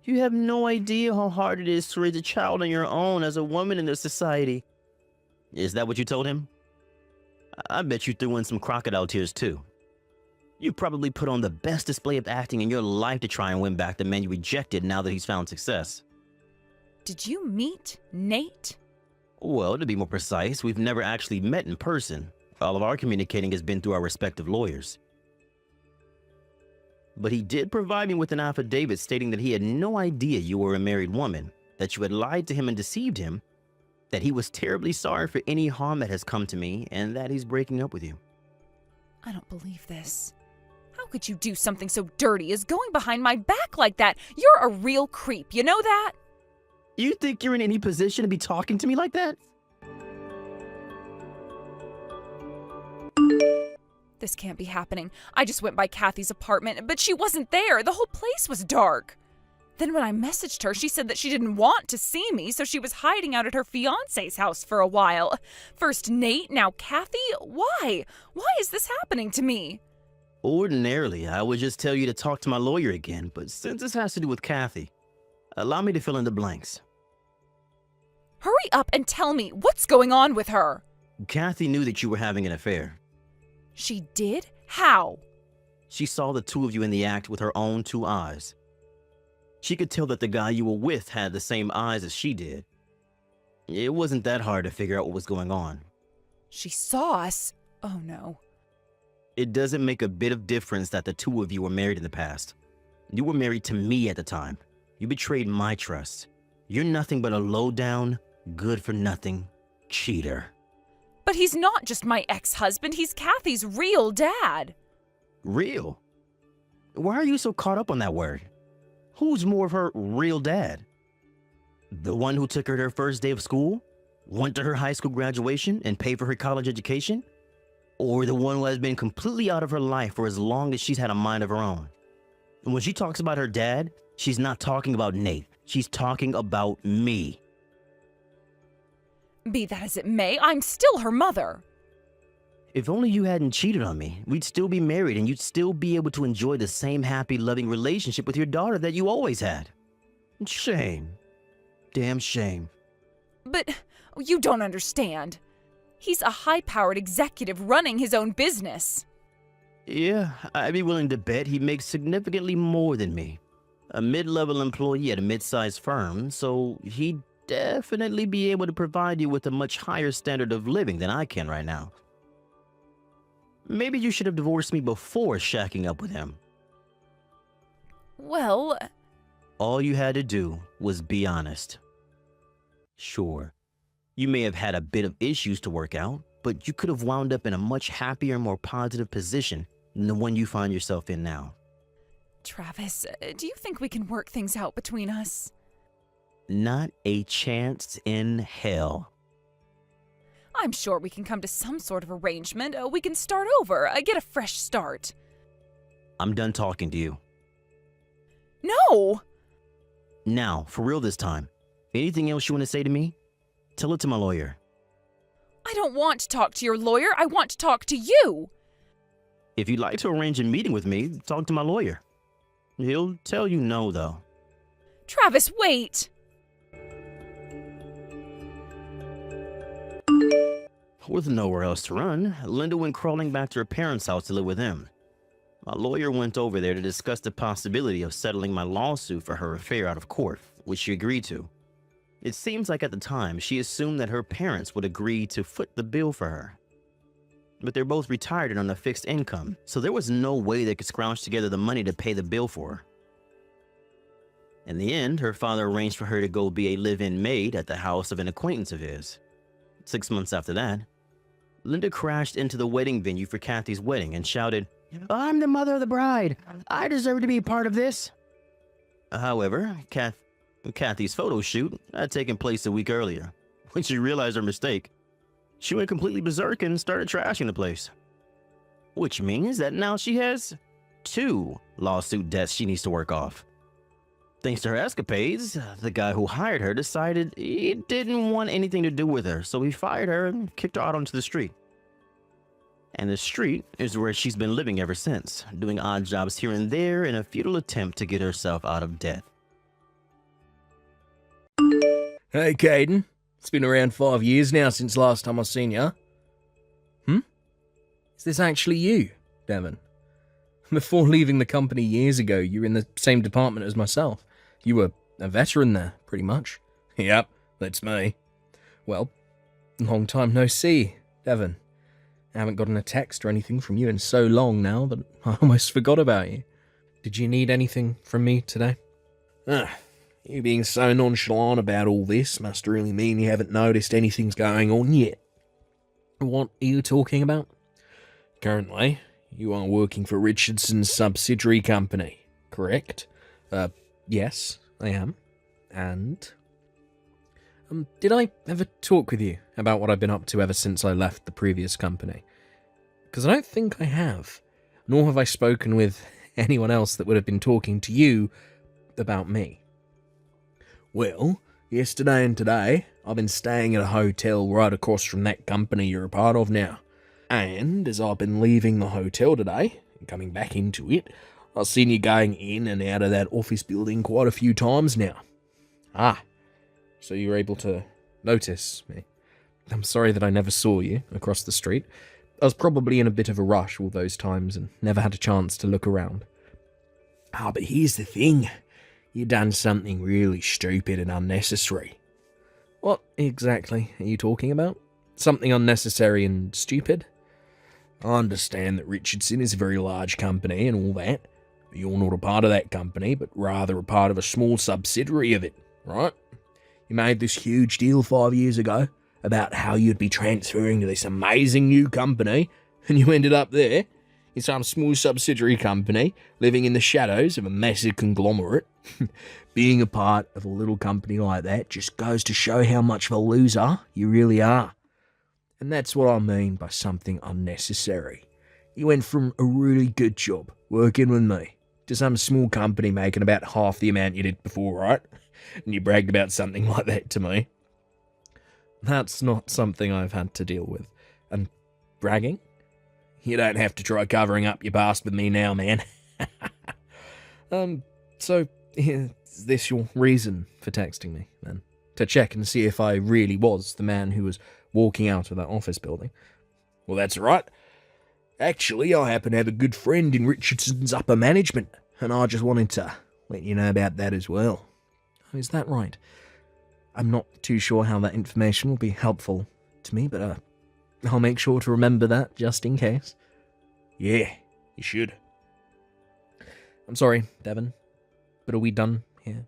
You have no idea how hard it is to raise a child on your own as a woman in this society. Is that what you told him? I bet you threw in some crocodile tears too. You probably put on the best display of acting in your life to try and win back the man you rejected now that he's found success. Did you meet Nate? Well, to be more precise, we've never actually met in person. All of our communicating has been through our respective lawyers. But he did provide me with an affidavit stating that he had no idea you were a married woman, that you had lied to him and deceived him, that he was terribly sorry for any harm that has come to me, and that he's breaking up with you. I don't believe this. How could you do something so dirty as going behind my back like that? You're a real creep, you know that? You think you're in any position to be talking to me like that? This can't be happening. I just went by Kathy's apartment, but she wasn't there. The whole place was dark. Then when I messaged her, she said that she didn't want to see me, so she was hiding out at her fiancé's house for a while. First Nate, now Kathy? Why? Why is this happening to me? Ordinarily, I would just tell you to talk to my lawyer again, but since this has to do with Kathy, allow me to fill in the blanks. Hurry up and tell me what's going on with her. Kathy knew that you were having an affair. She did? How? She saw the two of you in the act with her own two eyes. She could tell that the guy you were with had the same eyes as she did. It wasn't that hard to figure out what was going on. She saw us? Oh no. It doesn't make a bit of difference that the two of you were married in the past. You were married to me at the time. You betrayed my trust. You're nothing but a low-down, good-for-nothing cheater. But he's not just my ex-husband, he's Kathy's real dad. Real? Why are you so caught up on that word? Who's more of her real dad? The one who took her to her first day of school, went to her high school graduation, and paid for her college education? Or the one who has been completely out of her life for as long as she's had a mind of her own? And when she talks about her dad, she's not talking about Nate. She's talking about me. Be that as it may, I'm still her mother. If only you hadn't cheated on me, we'd still be married and you'd still be able to enjoy the same happy, loving relationship with your daughter that you always had. Shame. Damn shame. But you don't understand. He's a high-powered executive running his own business. Yeah, I'd be willing to bet he makes significantly more than me. A mid-level employee at a mid-sized firm, so he'd definitely be able to provide you with a much higher standard of living than I can right now. Maybe you should have divorced me before shacking up with him. Well... All you had to do was be honest. Sure, you may have had a bit of issues to work out, but you could have wound up in a much happier, more positive position than the one you find yourself in now. Travis, do you think we can work things out between us? Not a chance in hell. I'm sure we can come to some sort of arrangement. We can start over, get a fresh start. I'm done talking to you. No! Now, for real this time. Anything else you want to say to me? Tell it to my lawyer. I don't want to talk to your lawyer. I want to talk to you. If you'd like to arrange a meeting with me, talk to my lawyer. He'll tell you no, though. Travis, wait! With nowhere else to run, Linda went crawling back to her parents' house to live with them. My lawyer went over there to discuss the possibility of settling my lawsuit for her affair out of court, which she agreed to. It seems like at the time, she assumed that her parents would agree to foot the bill for her. But they're both retired and on a fixed income, so there was no way they could scrounge together the money to pay the bill for her. In the end, her father arranged for her to go be a live-in maid at the house of an acquaintance of his. 6 months after that, Linda crashed into the wedding venue for Kathy's wedding and shouted, "I'm the mother of the bride. I deserve to be part of this." However, Kathy's photo shoot had taken place a week earlier. When she realized her mistake, she went completely berserk and started trashing the place. Which means that now she has 2 lawsuit debts she needs to work off. Thanks to her escapades, the guy who hired her decided he didn't want anything to do with her, so he fired her and kicked her out onto the street. And the street is where she's been living ever since, doing odd jobs here and there in a futile attempt to get herself out of debt. Hey, Caden. It's been around 5 years now since last time I seen ya. Is this actually you, Devon? Before leaving the company years ago, you were in the same department as myself. You were a veteran there, pretty much. Yep, that's me. Well, long time no see, Devon. I haven't gotten a text or anything from you in so long now that I almost forgot about you. Did you need anything from me today? You being so nonchalant about all this must really mean you haven't noticed anything's going on yet. What are you talking about? Currently, you are working for Richardson's subsidiary company, correct? Yes, I am. And? Did I ever talk with you about what I've been up to ever since I left the previous company? Because I don't think I have. Nor have I spoken with anyone else that would have been talking to you about me. Well, yesterday and today, I've been staying at a hotel right across from that company you're a part of now. And as I've been leaving the hotel today, and coming back into it, I've seen you going in and out of that office building quite a few times now. So you're able to notice me. I'm sorry that I never saw you across the street. I was probably in a bit of a rush all those times and never had a chance to look around. Ah, but here's the thing. You done something really stupid and unnecessary. What exactly are you talking about? Something unnecessary and stupid? I understand that Richardson is a very large company and all that. You're not a part of that company, but rather a part of a small subsidiary of it, right? You made this huge deal 5 years ago about how you'd be transferring to this amazing new company, and you ended up there in some small subsidiary company, living in the shadows of a massive conglomerate. Being a part of a little company like that just goes to show how much of a loser you really are. And that's what I mean by something unnecessary. You went from a really good job working with me to some small company making about half the amount you did before, right? And you bragged about something like that to me. That's not something I've had to deal with. And bragging? You don't have to try covering up your past with me now, man. So, is this your reason for texting me, then? To check and see if I really was the man who was walking out of that office building? Well, that's right. Actually, I happen to have a good friend in Richardson's upper management, and I just wanted to let you know about that as well. Oh, is that right? I'm not too sure how that information will be helpful to me, but I'll make sure to remember that just in case. Yeah, you should. I'm sorry, Devon, but are we done here?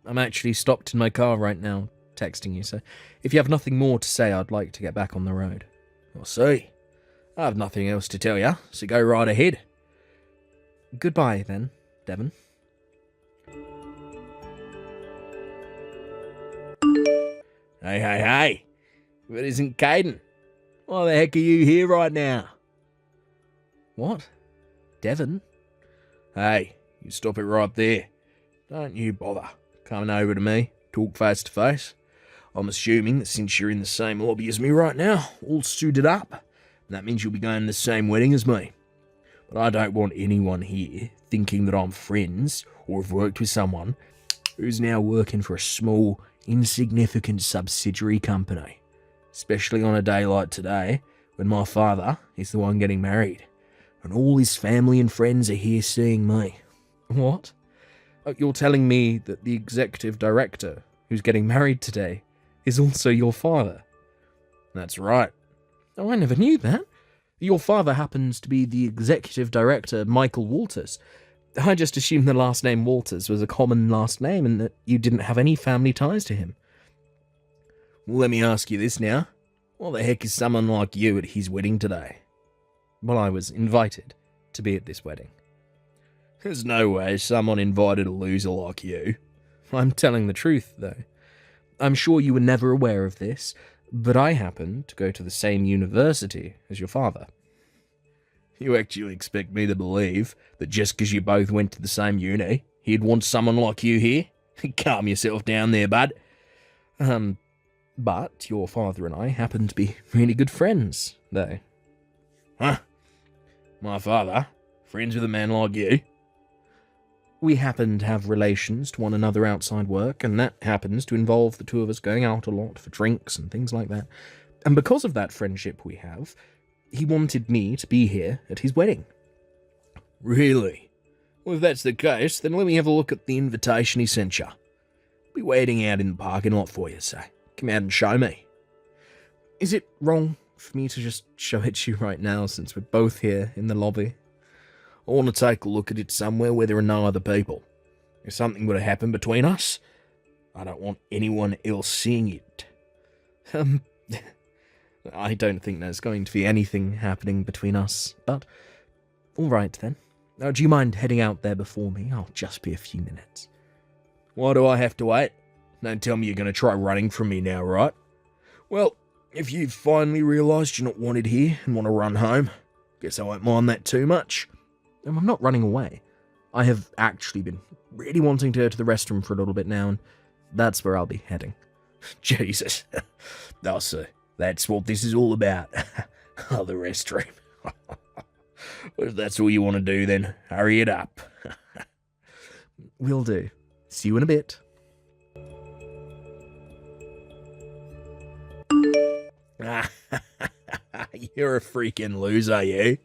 I'm actually stopped in my car right now, texting you, so if you have nothing more to say, I'd like to get back on the road. I'll see. I have nothing else to tell you, so go right ahead. Goodbye, then, Devon. Hey, if it isn't Caden. Why the heck are you here right now? What? Devon? Hey, you stop it right there. Don't you bother coming over to me, talk face to face. I'm assuming that since you're in the same lobby as me right now, all suited up, that means you'll be going to the same wedding as me. But I don't want anyone here thinking that I'm friends or have worked with someone who's now working for a small, insignificant subsidiary company. Especially on a day like today, when my father is the one getting married, and all his family and friends are here seeing me. What? You're telling me that the executive director who's getting married today is also your father? That's right. Oh, I never knew that. Your father happens to be the executive director, Michael Walters. I just assumed the last name Walters was a common last name and that you didn't have any family ties to him. Well, let me ask you this now. What the heck is someone like you at his wedding today? Well, I was invited to be at this wedding. There's no way someone invited a loser like you. I'm telling the truth, though. I'm sure you were never aware of this, but I happen to go to the same university as your father. You actually expect me to believe that just because you both went to the same uni, he'd want someone like you here? Calm yourself down there, bud. But your father and I happen to be really good friends, though. Huh? My father? Friends with a man like you? We happen to have relations to one another outside work, and that happens to involve the two of us going out a lot for drinks and things like that. And because of that friendship we have, he wanted me to be here at his wedding. Really? Well, if that's the case, then let me have a look at the invitation he sent you. I'll be waiting out in the parking lot for you, so come out and show me. Is it wrong for me to just show it to you right now, since we're both here in the lobby? I want to take a look at it somewhere where there are no other people. If something were to happen between us, I don't want anyone else seeing it. I don't think there's going to be anything happening between us, but all right then. Do you mind heading out there before me? I'll just be a few minutes. Why do I have to wait? Don't tell me you're going to try running from me now, right? Well, if you've finally realised you're not wanted here and want to run home, guess I won't mind that too much. I'm not running away. I have actually been really wanting to go to the restroom for a little bit now, and that's where I'll be heading. Jesus. I'll see. That's what this is all about. Oh, the restroom. Well, if that's all you want to do, then hurry it up. Will do. See you in a bit. You're a freaking loser, you.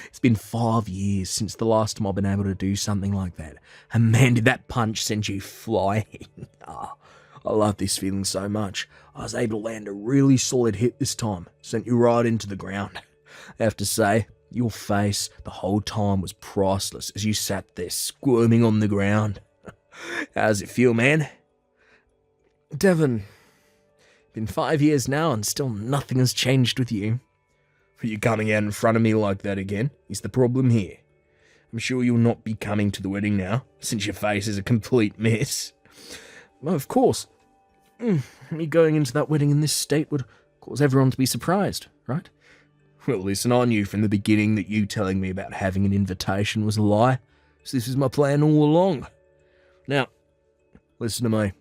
It's been 5 years since the last time I've been able to do something like that. And man, did that punch send you flying. I love this feeling so much. I was able to land a really solid hit this time. Sent you right into the ground. I have to say, your face the whole time was priceless as you sat there squirming on the ground. How's it feel, man? Devon, been 5 years now and still nothing has changed with you. Are you coming out in front of me like that again? Is the problem here? I'm sure you'll not be coming to the wedding now, since your face is a complete mess. Well, of course. Me going into that wedding in this state would cause everyone to be surprised, right? Well, listen, I knew from the beginning that you telling me about having an invitation was a lie, so this was my plan all along. Now, listen to me.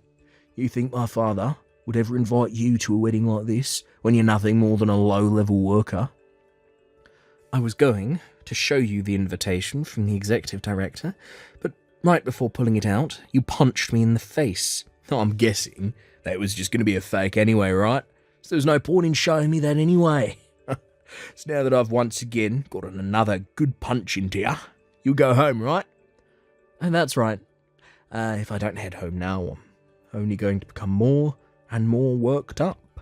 You think my father would ever invite you to a wedding like this when you're nothing more than a low-level worker? I was going to show you the invitation from the executive director, but right before pulling it out, you punched me in the face. I'm guessing that was just going to be a fake anyway, right? So there's no point in showing me that anyway. So now that I've once again gotten another good punch into you, you'll go home, right? And that's right. If I don't head home now, I'm only going to become more and more worked up.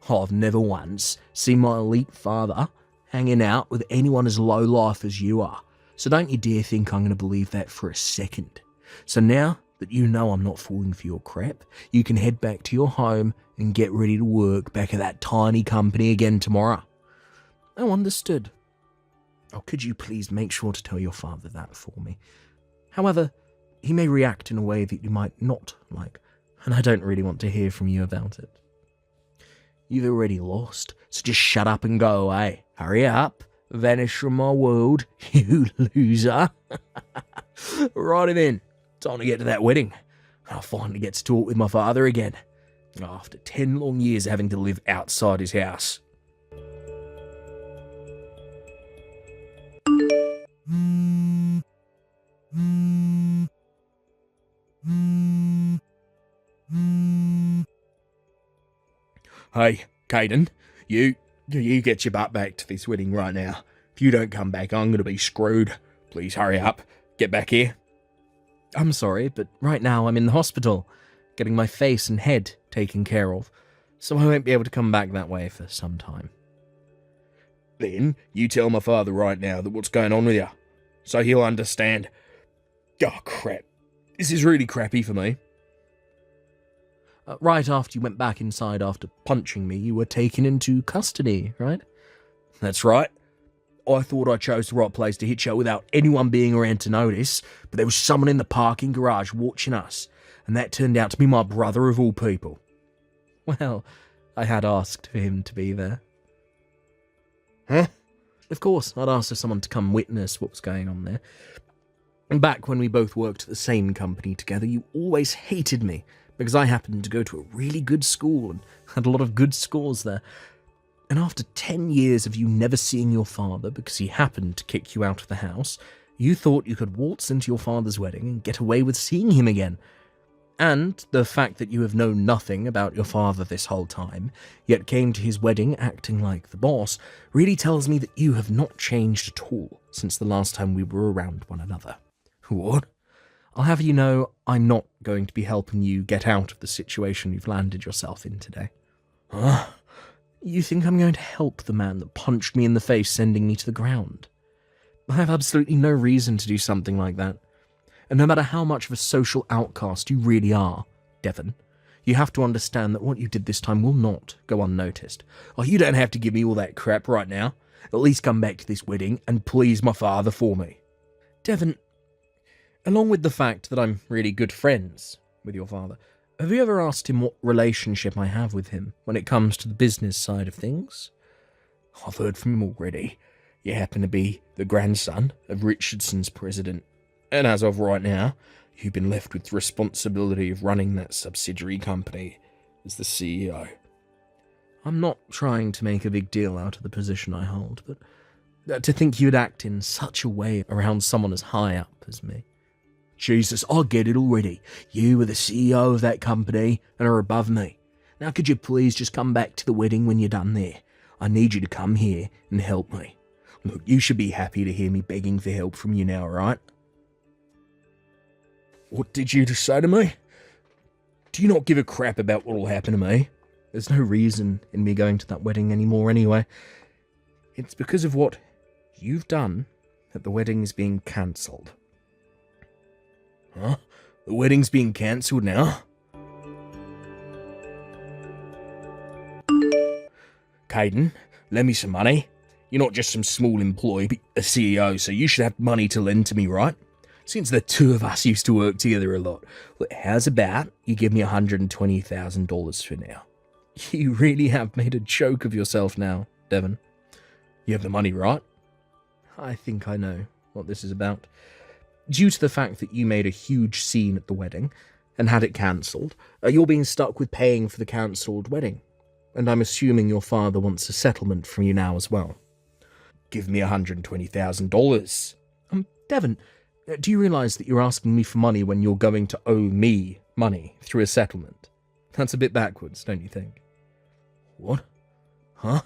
I've never once seen my elite father hanging out with anyone as low life as you are, so don't you dare think I'm going to believe that for a second. So now that you know I'm not falling for your crap, you can head back to your home and get ready to work back at that tiny company again tomorrow. Oh, understood. Oh, could you please make sure to tell your father that for me? However, he may react in a way that you might not like, and I don't really want to hear from you about it. You've already lost, so just shut up and go away. Hurry up, vanish from my world, you loser. Righty then, time to get to that wedding. I'll finally get to talk with my father again, after 10 long years of having to live outside his house. Hey, Caden, you get your butt back to this wedding right now. If you don't come back, I'm going to be screwed. Please hurry up. Get back here. I'm sorry, but right now I'm in the hospital, getting my face and head taken care of, so I won't be able to come back that way for some time. Then you tell my father right now that what's going on with you, so he'll understand. Oh, crap. This is really crappy for me. Right after you went back inside after punching me, you were taken into custody, right? That's right. I thought I chose the right place to hit you without anyone being around to notice, but there was someone in the parking garage watching us, and that turned out to be my brother of all people. Well, I had asked for him to be there. Huh? Of course, I'd asked for someone to come witness what was going on there. And back when we both worked at the same company together, you always hated me, because I happened to go to a really good school and had a lot of good scores there. And after 10 years of you never seeing your father because he happened to kick you out of the house, you thought you could waltz into your father's wedding and get away with seeing him again. And the fact that you have known nothing about your father this whole time, yet came to his wedding acting like the boss, really tells me that you have not changed at all since the last time we were around one another. What? I'll have you know I'm not going to be helping you get out of the situation you've landed yourself in today. Huh? You think I'm going to help the man that punched me in the face, sending me to the ground? I have absolutely no reason to do something like that. And no matter how much of a social outcast you really are, Devon, you have to understand that what you did this time will not go unnoticed. Oh, you don't have to give me all that crap right now. At least come back to this wedding and please my father for me. Devon, along with the fact that I'm really good friends with your father, have you ever asked him what relationship I have with him when it comes to the business side of things? I've heard from him already. You happen to be the grandson of Richardson's president, and as of right now, you've been left with the responsibility of running that subsidiary company as the CEO. I'm not trying to make a big deal out of the position I hold, but to think you'd act in such a way around someone as high up as me. Jesus, I get it already. You are the CEO of that company and are above me. Now could you please just come back to the wedding when you're done there? I need you to come here and help me. Look, you should be happy to hear me begging for help from you now, right? What did you just say to me? Do you not give a crap about what'll happen to me? There's no reason in me going to that wedding anymore anyway. It's because of what you've done that the wedding is being cancelled. Huh? The wedding's being cancelled now? Caden, lend me some money. You're not just some small employee, but a CEO, so you should have money to lend to me, right? Since the two of us used to work together a lot. Look, how's about you give me $120,000 for now? You really have made a joke of yourself now, Devon. You have the money, right? I think I know what this is about. Due to the fact that you made a huge scene at the wedding and had it cancelled, you're being stuck with paying for the cancelled wedding. And I'm assuming your father wants a settlement from you now as well. Give me $120,000. Devon, do you realise that you're asking me for money when you're going to owe me money through a settlement? That's a bit backwards, don't you think? What? Huh?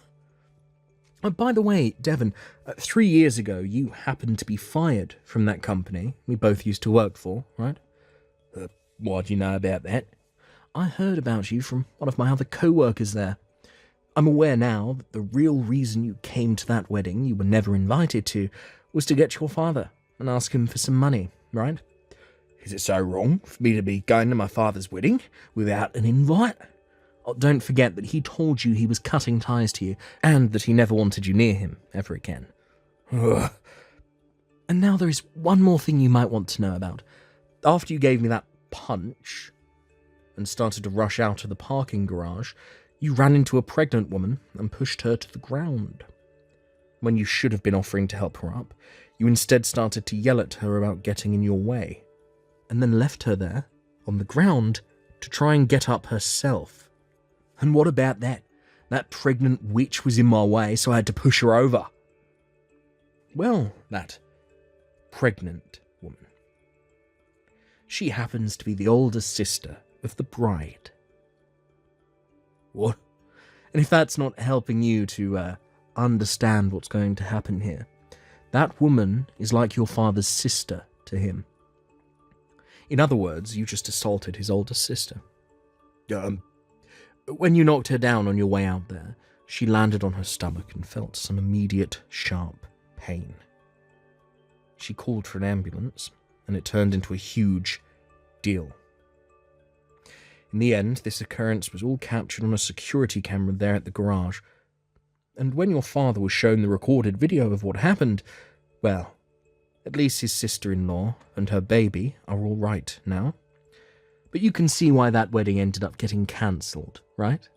By the way, Devon, 3 years ago you happened to be fired from that company we both used to work for, right? Why do you know about that? I heard about you from one of my other co-workers there. I'm aware now that the real reason you came to that wedding you were never invited to was to get your father and ask him for some money, right? Is it so wrong for me to be going to my father's wedding without an invite? Oh, don't forget that he told you he was cutting ties to you and that he never wanted you near him ever again. Ugh. And now there is one more thing you might want to know about. After you gave me that punch and started to rush out of the parking garage, you ran into a pregnant woman and pushed her to the ground. When you should have been offering to help her up, you instead started to yell at her about getting in your way, and then left her there, on the ground, to try and get up herself. And what about that? That pregnant witch was in my way, so I had to push her over. Well, that pregnant woman. She happens to be the older sister of the bride. What? And if that's not helping you to understand what's going to happen here, that woman is like your father's sister to him. In other words, you just assaulted his older sister. When you knocked her down on your way out there, she landed on her stomach and felt some immediate, sharp pain. She called for an ambulance, and it turned into a huge deal. In the end, this occurrence was all captured on a security camera there at the garage, and when your father was shown the recorded video of what happened, well, at least his sister-in-law and her baby are all right now. But you can see why that wedding ended up getting cancelled, right?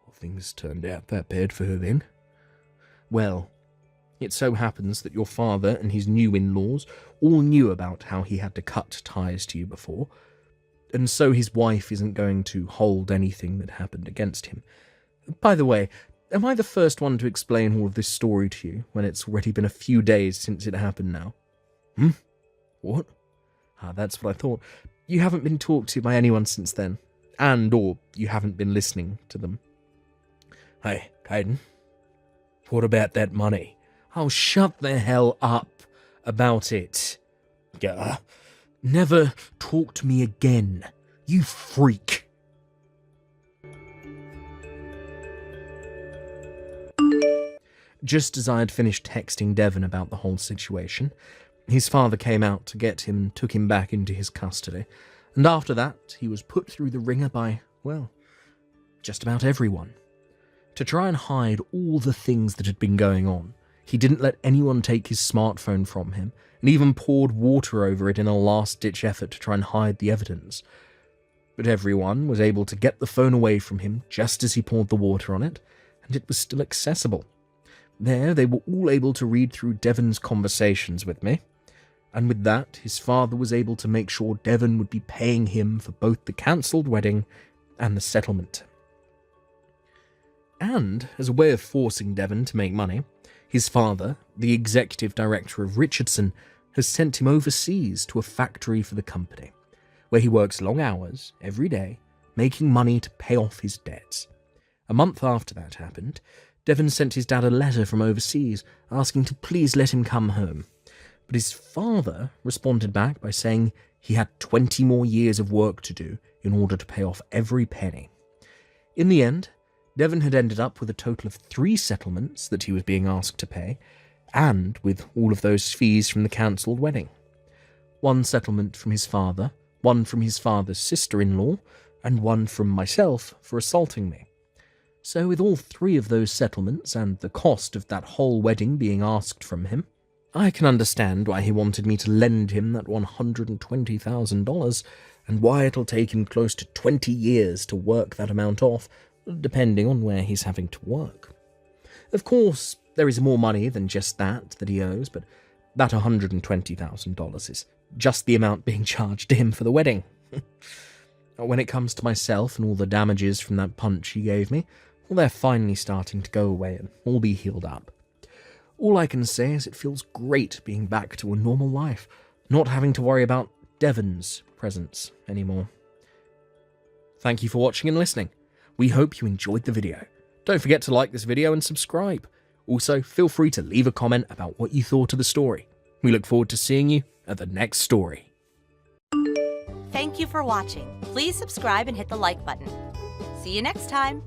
Well, things turned out that bad for her then. Well, it so happens that your father and his new in-laws all knew about how he had to cut ties to you before, and so his wife isn't going to hold anything that happened against him. By the way, am I the first one to explain all of this story to you when it's already been a few days since it happened now? What? That's what I thought. You haven't been talked to by anyone since then, or you haven't been listening to them. Hey, Caden, what about that money? Oh, shut the hell up about it. Never talk to me again, you freak. Just as I had finished texting Devon about the whole situation, his father came out to get him and took him back into his custody, and after that he was put through the ringer by, well, just about everyone. To try and hide all the things that had been going on, he didn't let anyone take his smartphone from him, and even poured water over it in a last-ditch effort to try and hide the evidence. But everyone was able to get the phone away from him just as he poured the water on it, and it was still accessible. There, they were all able to read through Devon's conversations with me, and with that, his father was able to make sure Devon would be paying him for both the cancelled wedding and the settlement. And, as a way of forcing Devon to make money, his father, the executive director of Richardson, has sent him overseas to a factory for the company, where he works long hours every day, making money to pay off his debts. A month after that happened, Devon sent his dad a letter from overseas asking to please let him come home. But his father responded back by saying he had 20 more years of work to do in order to pay off every penny. In the end, Devon had ended up with a total of 3 settlements that he was being asked to pay, and with all of those fees from the cancelled wedding. 1 settlement from his father, 1 from his father's sister-in-law, and 1 from myself for assaulting me. So with all 3 of those settlements and the cost of that whole wedding being asked from him, I can understand why he wanted me to lend him that $120,000 and why it'll take him close to 20 years to work that amount off, depending on where he's having to work. Of course, there is more money than just that he owes, but that $120,000 is just the amount being charged to him for the wedding. When it comes to myself and all the damages from that punch he gave me, well, they're finally starting to go away and all be healed up. All I can say is it feels great being back to a normal life, not having to worry about Devon's presence anymore. Thank you for watching and listening. We hope you enjoyed the video. Don't forget to like this video and subscribe. Also, feel free to leave a comment about what you thought of the story. We look forward to seeing you at the next story. Thank you for watching. Please subscribe and hit the like button. See you next time.